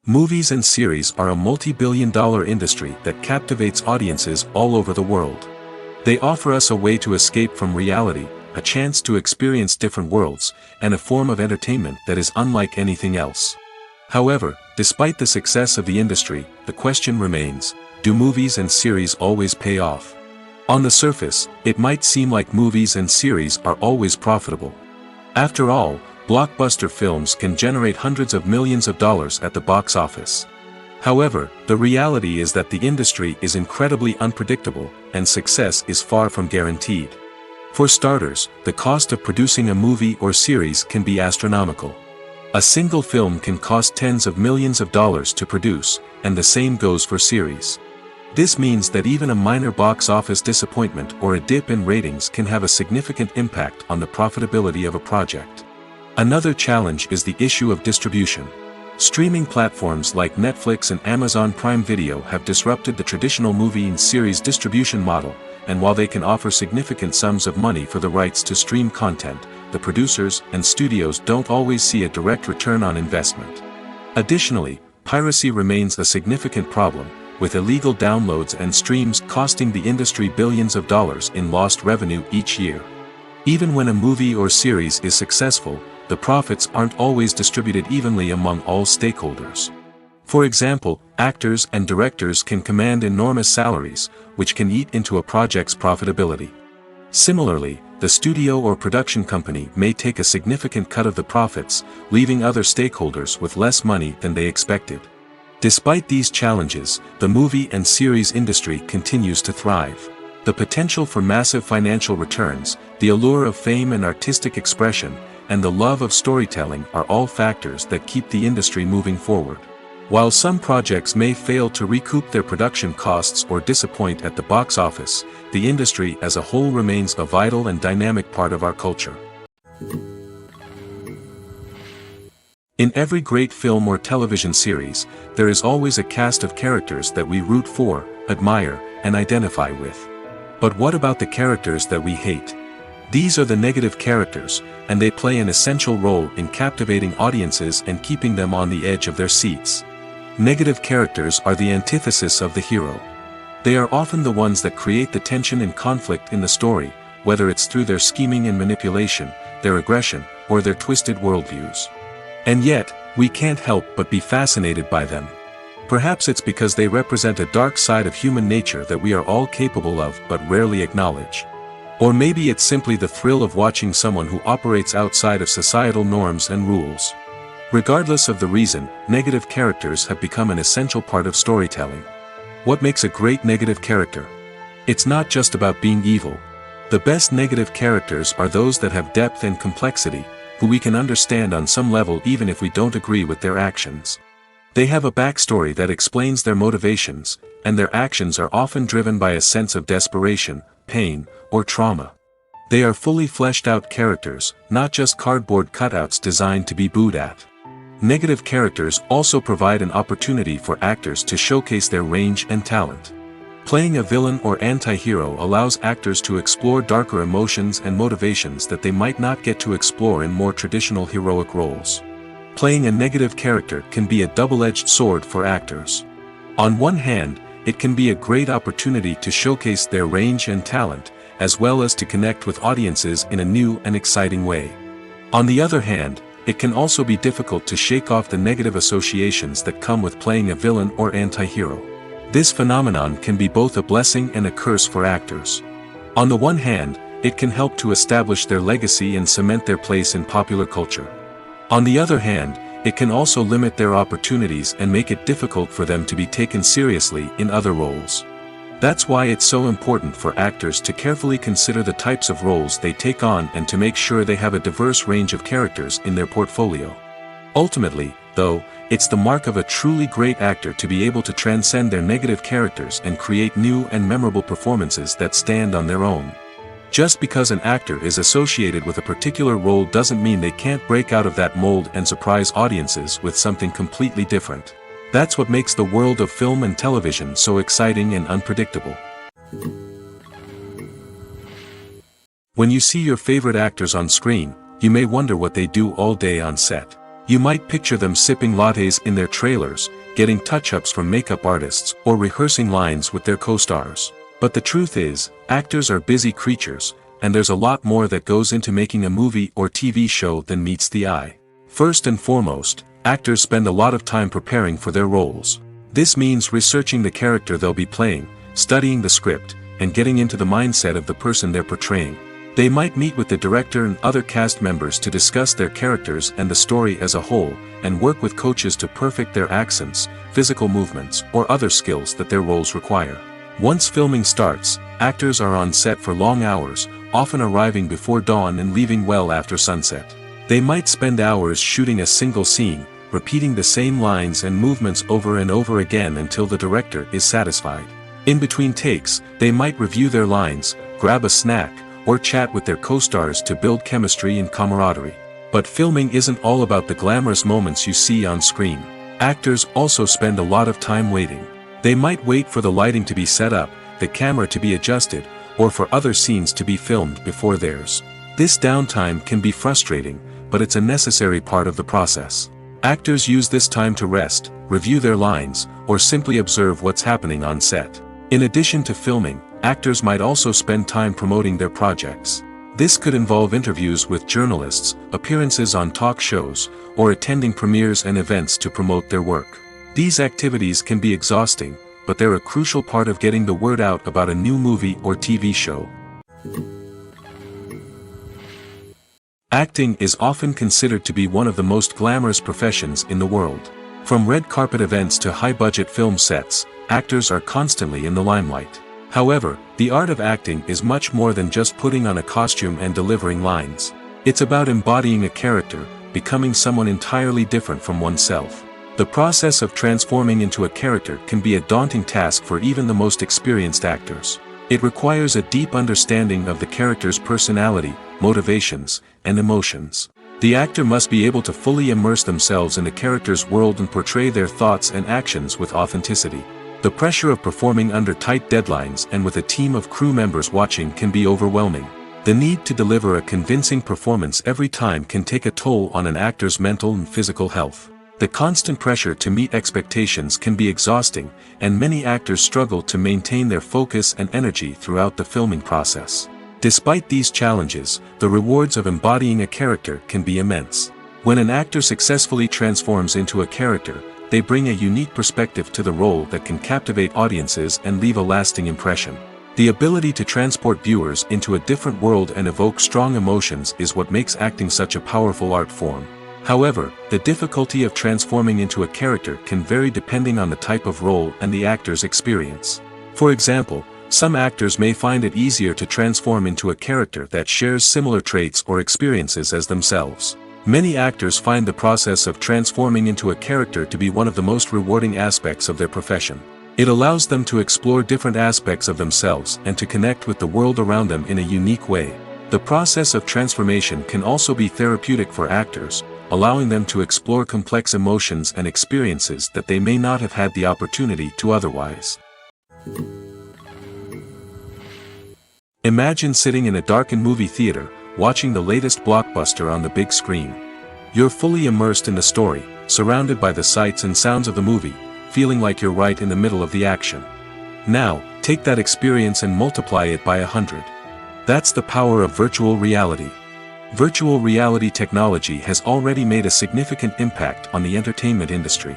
B: Movies and series are a multi-billion-dollar industry that captivates audiences all over the world. They offer us a way to escape from reality, a chance to experience different worlds, and a form of entertainment that is unlike anything else. However, despite the success of the industry, the question remains, do movies and series always pay off? On the surface, it might seem like movies and series are always profitable. After all, blockbuster films can generate hundreds of millions of dollars at the box office. However, the reality is that the industry is incredibly unpredictable, and success is far from guaranteed. For starters, the cost of producing a movie or series can be astronomical. A single film can cost tens of millions of dollars to produce, and the same goes for series. This means that even a minor box office disappointment or a dip in ratings can have a significant impact on the profitability of a project. Another challenge is the issue of distribution. Streaming platforms like Netflix and Amazon Prime Video have disrupted the traditional movie and series distribution model, and while they can offer significant sums of money for the rights to stream content, the producers and studios don't always see a direct return on investment. Additionally, piracy remains a significant problem, with illegal downloads and streams costing the industry billions of dollars in lost revenue each year. Even when a movie or series is successful, the profits aren't always distributed evenly among all stakeholders. For example, actors and directors can command enormous salaries, which can eat into a project's profitability. Similarly, the studio or production company may take a significant cut of the profits, leaving other stakeholders with less money than they expected. Despite these challenges, the movie and series industry continues to thrive. The potential for massive financial returns, the allure of fame and artistic expression, and the love of storytelling are all factors that keep the industry moving forward. While some projects may fail to recoup their production costs or disappoint at the box office, the industry as a whole remains a vital and dynamic part of our culture. In every great film or television series, there is always a cast of characters that we root for, admire, and identify with. But what about the characters that we hate? These are the negative characters, and they play an essential role in captivating audiences and keeping them on the edge of their seats. Negative characters are the antithesis of the hero. They are often the ones that create the tension and conflict in the story, whether it's through their scheming and manipulation, their aggression, or their twisted worldviews. And yet, we can't help but be fascinated by them. Perhaps it's because they represent a dark side of human nature that we are all capable of but rarely acknowledge. Or maybe it's simply the thrill of watching someone who operates outside of societal norms and rules. Regardless of the reason, negative characters have become an essential part of storytelling. What makes a great negative character? It's not just about being evil. The best negative characters are those that have depth and complexity, who we can understand on some level even if we don't agree with their actions. They have a backstory that explains their motivations, and their actions are often driven by a sense of desperation, pain, or trauma. They are fully fleshed out characters, not just cardboard cutouts designed to be booed at. Negative characters also provide an opportunity for actors to showcase their range and talent. Playing a villain or anti-hero allows actors to explore darker emotions and motivations that they might not get to explore in more traditional heroic roles. Playing a negative character can be a double-edged sword for actors. On one hand, it can be a great opportunity to showcase their range and talent, as well as to connect with audiences in a new and exciting way. On the other hand, it can also be difficult to shake off the negative associations that come with playing a villain or anti-hero. This phenomenon can be both a blessing and a curse for actors. On the one hand, it can help to establish their legacy and cement their place in popular culture. On the other hand, it can also limit their opportunities and make it difficult for them to be taken seriously in other roles. That's why it's so important for actors to carefully consider the types of roles they take on and to make sure they have a diverse range of characters in their portfolio. Ultimately, though, it's the mark of a truly great actor to be able to transcend their negative characters and create new and memorable performances that stand on their own. Just because an actor is associated with a particular role doesn't mean they can't break out of that mold and surprise audiences with something completely different. That's what makes the world of film and television so exciting and unpredictable. When you see your favorite actors on screen, you may wonder what they do all day on set. You might picture them sipping lattes in their trailers, getting touch-ups from makeup artists, or rehearsing lines with their co-stars. But the truth is, actors are busy creatures, and there's a lot more that goes into making a movie or TV show than meets the eye. First and foremost, actors spend a lot of time preparing for their roles. This means researching the character they'll be playing, studying the script, and getting into the mindset of the person they're portraying. They might meet with the director and other cast members to discuss their characters and the story as a whole, and work with coaches to perfect their accents, physical movements, or other skills that their roles require. Once filming starts, actors are on set for long hours, often arriving before dawn and leaving well after sunset. They might spend hours shooting a single scene, repeating the same lines and movements over and over again until the director is satisfied. In between takes, they might review their lines, grab a snack, or chat with their co-stars to build chemistry and camaraderie. But filming isn't all about the glamorous moments you see on screen. Actors also spend a lot of time waiting. They might wait for the lighting to be set up, the camera to be adjusted, or for other scenes to be filmed before theirs. This downtime can be frustrating, but it's a necessary part of the process. Actors use this time to rest, review their lines, or simply observe what's happening on set. In addition to filming, actors might also spend time promoting their projects. This could involve interviews with journalists, appearances on talk shows, or attending premieres and events to promote their work. These activities can be exhausting, but they're a crucial part of getting the word out about a new movie or TV show. Acting is often considered to be one of the most glamorous professions in the world. From red carpet events to high-budget film sets, actors are constantly in the limelight. However, the art of acting is much more than just putting on a costume and delivering lines. It's about embodying a character, becoming someone entirely different from oneself. The process of transforming into a character can be a daunting task for even the most experienced actors. It requires a deep understanding of the character's personality, motivations, and emotions. The actor must be able to fully immerse themselves in the character's world and portray their thoughts and actions with authenticity. The pressure of performing under tight deadlines and with a team of crew members watching can be overwhelming. The need to deliver a convincing performance every time can take a toll on an actor's mental and physical health. The constant pressure to meet expectations can be exhausting, and many actors struggle to maintain their focus and energy throughout the filming process. Despite these challenges, the rewards of embodying a character can be immense. When an actor successfully transforms into a character, they bring a unique perspective to the role that can captivate audiences and leave a lasting impression. The ability to transport viewers into a different world and evoke strong emotions is what makes acting such a powerful art form. However, the difficulty of transforming into a character can vary depending on the type of role and the actor's experience. For example, some actors may find it easier to transform into a character that shares similar traits or experiences as themselves. Many actors find the process of transforming into a character to be one of the most rewarding aspects of their profession. It allows them to explore different aspects of themselves and to connect with the world around them in a unique way. The process of transformation can also be therapeutic for actors, allowing them to explore complex emotions and experiences that they may not have had the opportunity to otherwise. Imagine sitting in a darkened movie theater, watching the latest blockbuster on the big screen. You're fully immersed in the story, surrounded by the sights and sounds of the movie, feeling like you're right in the middle of the action. Now, take that experience and multiply it by 100. That's the power of virtual reality. Virtual reality technology has already made a significant impact on the entertainment industry.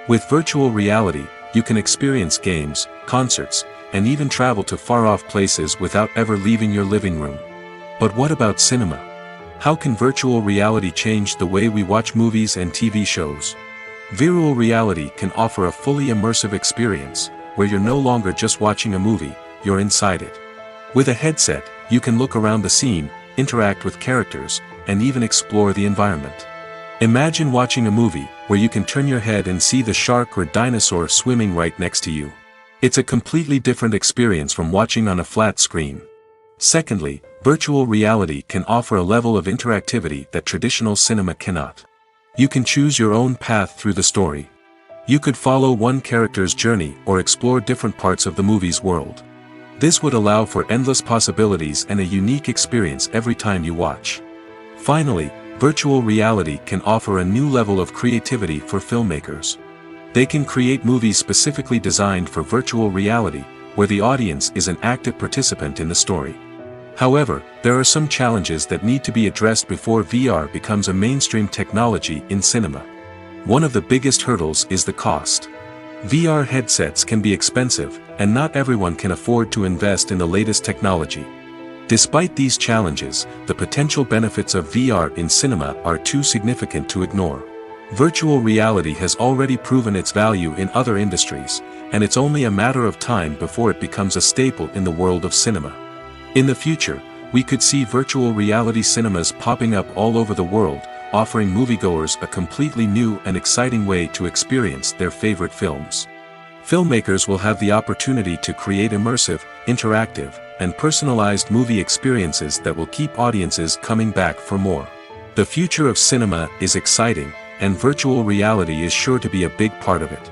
B: With virtual reality, you can experience games, concerts, and even travel to far-off places without ever leaving your living room. But what about cinema? How can virtual reality change the way we watch movies and TV shows? Virtual reality can offer a fully immersive experience, where you're no longer just watching a movie, you're inside it. With a headset, you can look around the scene, interact with characters, and even explore the environment. Imagine watching a movie where you can turn your head and see the shark or dinosaur swimming right next to you. It's a completely different experience from watching on a flat screen. Secondly, virtual reality can offer a level of interactivity that traditional cinema cannot. You can choose your own path through the story. You could follow one character's journey or explore different parts of the movie's world. This would allow for endless possibilities and a unique experience every time you watch. Finally, virtual reality can offer a new level of creativity for filmmakers. They can create movies specifically designed for virtual reality, where the audience is an active participant in the story. However, there are some challenges that need to be addressed before VR becomes a mainstream technology in cinema. One of the biggest hurdles is the cost. VR headsets can be expensive, and not everyone can afford to invest in the latest technology. Despite these challenges, the potential benefits of VR in cinema are too significant to ignore. Virtual reality has already proven its value in other industries, and it's only a matter of time before it becomes a staple in the world of cinema. In the future, we could see virtual reality cinemas popping up all over the world, offering moviegoers a completely new and exciting way to experience their favorite films. Filmmakers will have the opportunity to create immersive, interactive, and personalized movie experiences that will keep audiences coming back for more. The future of cinema is exciting, and virtual reality is sure to be a big part of it.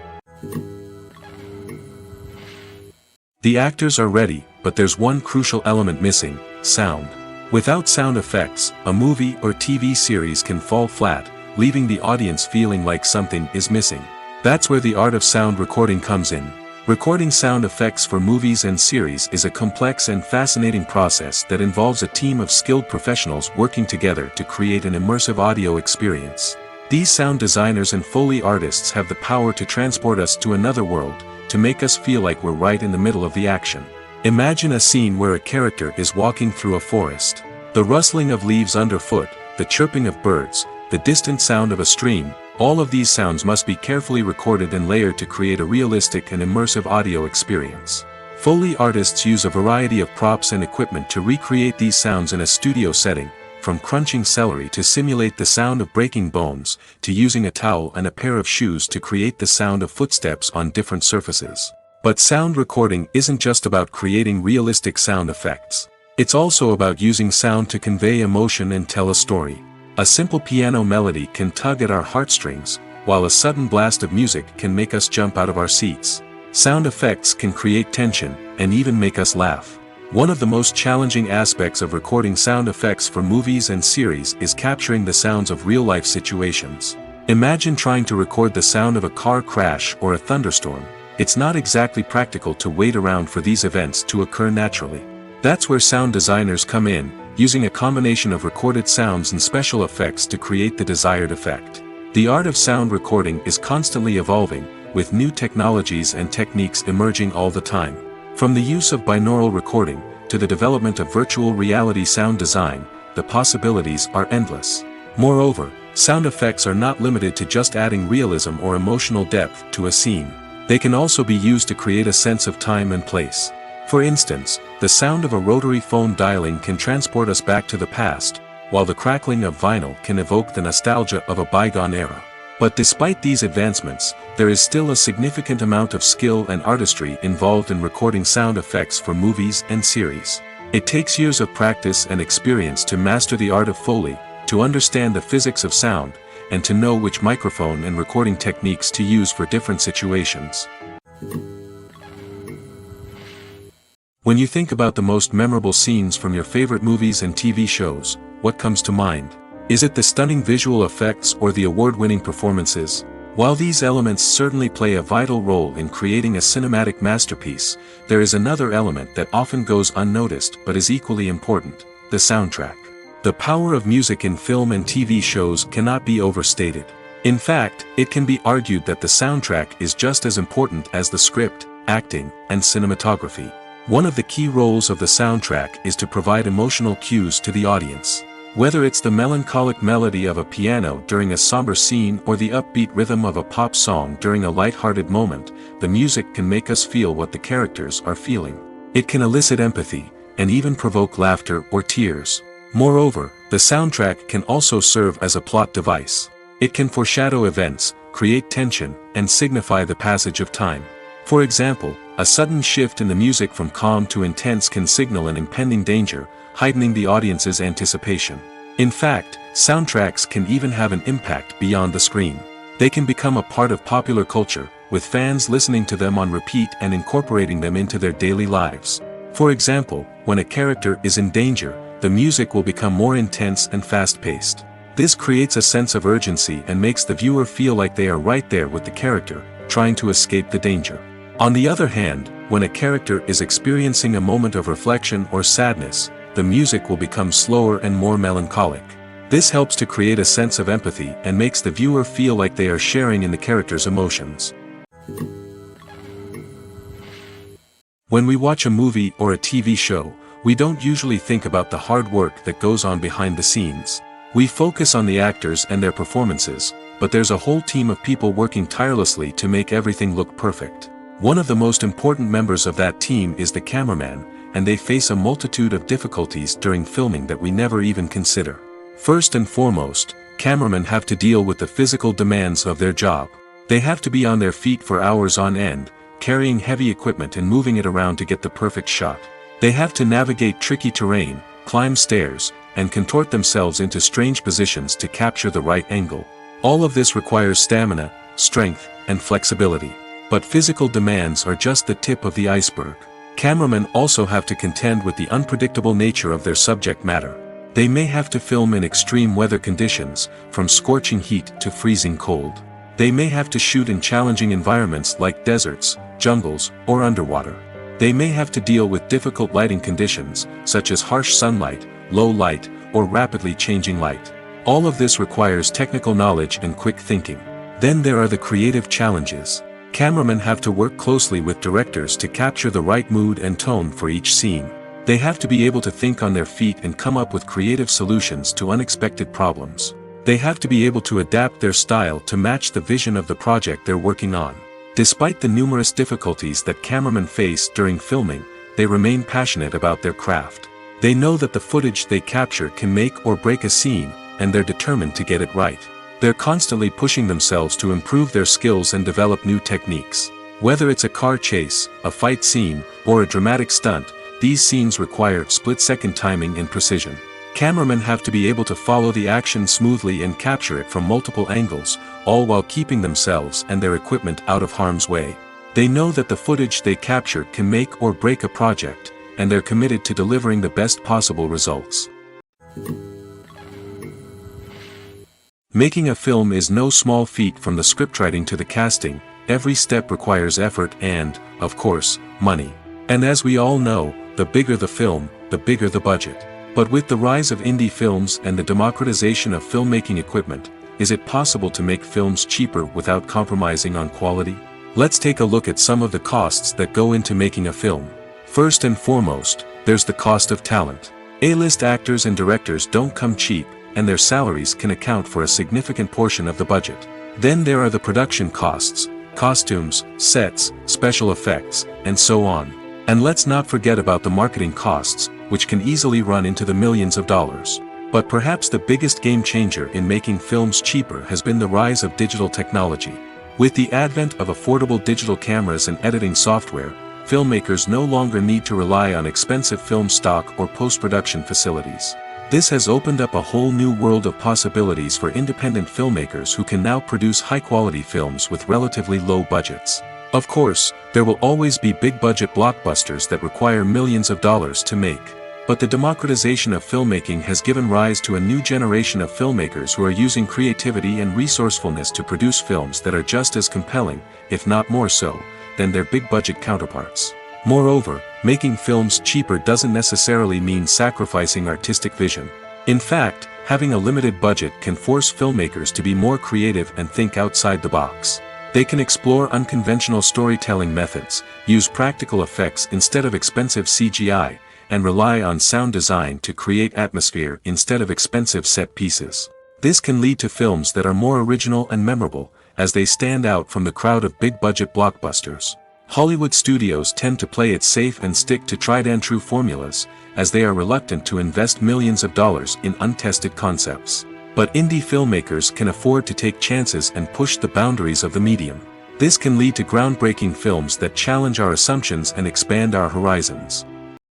B: The actors are ready, but there's one crucial element missing: sound. Without sound effects, a movie or TV series can fall flat, leaving the audience feeling like something is missing. That's where the art of sound recording comes in. Recording sound effects for movies and series is a complex and fascinating process that involves a team of skilled professionals working together to create an immersive audio experience. These sound designers and Foley artists have the power to transport us to another world, to make us feel like we're right in the middle of the action. Imagine a scene where a character is walking through a forest. The rustling of leaves underfoot, the chirping of birds, the distant sound of a stream, all of these sounds must be carefully recorded and layered to create a realistic and immersive audio experience. Foley artists use a variety of props and equipment to recreate these sounds in a studio setting, from crunching celery to simulate the sound of breaking bones, to using a towel and a pair of shoes to create the sound of footsteps on different surfaces. But sound recording isn't just about creating realistic sound effects. It's also about using sound to convey emotion and tell a story. A simple piano melody can tug at our heartstrings, while a sudden blast of music can make us jump out of our seats. Sound effects can create tension, and even make us laugh. One of the most challenging aspects of recording sound effects for movies and series is capturing the sounds of real-life situations. Imagine trying to record the sound of a car crash or a thunderstorm. It's not exactly practical to wait around for these events to occur naturally. That's where sound designers come in, using a combination of recorded sounds and special effects to create the desired effect. The art of sound recording is constantly evolving, with new technologies and techniques emerging all the time. From the use of binaural recording, to the development of virtual reality sound design, the possibilities are endless. Moreover, sound effects are not limited to just adding realism or emotional depth to a scene. They can also be used to create a sense of time and place. For instance, the sound of a rotary phone dialing can transport us back to the past, while the crackling of vinyl can evoke the nostalgia of a bygone era. But despite these advancements, there is still a significant amount of skill and artistry involved in recording sound effects for movies and series. It takes years of practice and experience to master the art of Foley, to understand the physics of sound, and to know which microphone and recording techniques to use for different situations. When you think about the most memorable scenes from your favorite movies and TV shows, what comes to mind? Is it the stunning visual effects or the award-winning performances? While these elements certainly play a vital role in creating a cinematic masterpiece, there is another element that often goes unnoticed but is equally important: the soundtrack. The power of music in film and TV shows cannot be overstated. In fact, it can be argued that the soundtrack is just as important as the script, acting, and cinematography. One of the key roles of the soundtrack is to provide emotional cues to the audience. Whether it's the melancholic melody of a piano during a somber scene or the upbeat rhythm of a pop song during a light-hearted moment, the music can make us feel what the characters are feeling. It can elicit empathy, and even provoke laughter or tears. Moreover, the soundtrack can also serve as a plot device. It can foreshadow events, create tension, and signify the passage of time. For example, a sudden shift in the music from calm to intense can signal an impending danger, heightening the audience's anticipation. In fact, soundtracks can even have an impact beyond the screen. They can become a part of popular culture, with fans listening to them on repeat and incorporating them into their daily lives. For example, when a character is in danger, the music will become more intense and fast-paced. This creates a sense of urgency and makes the viewer feel like they are right there with the character, trying to escape the danger. On the other hand, when a character is experiencing a moment of reflection or sadness, the music will become slower and more melancholic. This helps to create a sense of empathy and makes the viewer feel like they are sharing in the character's emotions. When we watch a movie or a TV show, we don't usually think about the hard work that goes on behind the scenes. We focus on the actors and their performances, but there's a whole team of people working tirelessly to make everything look perfect. One of the most important members of that team is the cameraman, and they face a multitude of difficulties during filming that we never even consider. First and foremost, cameramen have to deal with the physical demands of their job. They have to be on their feet for hours on end, carrying heavy equipment and moving it around to get the perfect shot. They have to navigate tricky terrain, climb stairs, and contort themselves into strange positions to capture the right angle. All of this requires stamina, strength, and flexibility. But physical demands are just the tip of the iceberg. Cameramen also have to contend with the unpredictable nature of their subject matter. They may have to film in extreme weather conditions, from scorching heat to freezing cold. They may have to shoot in challenging environments like deserts, jungles, or underwater. They may have to deal with difficult lighting conditions, such as harsh sunlight, low light, or rapidly changing light. All of this requires technical knowledge and quick thinking. Then there are the creative challenges. Cameramen have to work closely with directors to capture the right mood and tone for each scene. They have to be able to think on their feet and come up with creative solutions to unexpected problems. They have to be able to adapt their style to match the vision of the project they're working on. Despite the numerous difficulties that cameramen face during filming, they remain passionate about their craft. They know that the footage they capture can make or break a scene, and they're determined to get it right. They're constantly pushing themselves to improve their skills and develop new techniques. Whether it's a car chase, a fight scene, or a dramatic stunt, these scenes require split-second timing and precision. Cameramen have to be able to follow the action smoothly and capture it from multiple angles, all while keeping themselves and their equipment out of harm's way. They know that the footage they capture can make or break a project, and they're committed to delivering the best possible results. Making a film is no small feat. From the scriptwriting to the casting, every step requires effort and, of course, money. And as we all know, the bigger the film, the bigger the budget. But with the rise of indie films and the democratization of filmmaking equipment, is it possible to make films cheaper without compromising on quality? Let's take a look at some of the costs that go into making a film. First and foremost, there's the cost of talent. A-list actors and directors don't come cheap, and their salaries can account for a significant portion of the budget. Then there are the production costs, costumes, sets, special effects, and so on. And let's not forget about the marketing costs, which can easily run into the millions of dollars. But perhaps the biggest game changer in making films cheaper has been the rise of digital technology. With the advent of affordable digital cameras and editing software, filmmakers no longer need to rely on expensive film stock or post-production facilities. This has opened up a whole new world of possibilities for independent filmmakers who can now produce high-quality films with relatively low budgets. Of course, there will always be big-budget blockbusters that require millions of dollars to make. But the democratization of filmmaking has given rise to a new generation of filmmakers who are using creativity and resourcefulness to produce films that are just as compelling, if not more so, than their big-budget counterparts. Moreover, making films cheaper doesn't necessarily mean sacrificing artistic vision. In fact, having a limited budget can force filmmakers to be more creative and think outside the box. They can explore unconventional storytelling methods, use practical effects instead of expensive CGI, and rely on sound design to create atmosphere instead of expensive set pieces. This can lead to films that are more original and memorable, as they stand out from the crowd of big-budget blockbusters. Hollywood studios tend to play it safe and stick to tried-and-true formulas, as they are reluctant to invest millions of dollars in untested concepts. But indie filmmakers can afford to take chances and push the boundaries of the medium. This can lead to groundbreaking films that challenge our assumptions and expand our horizons.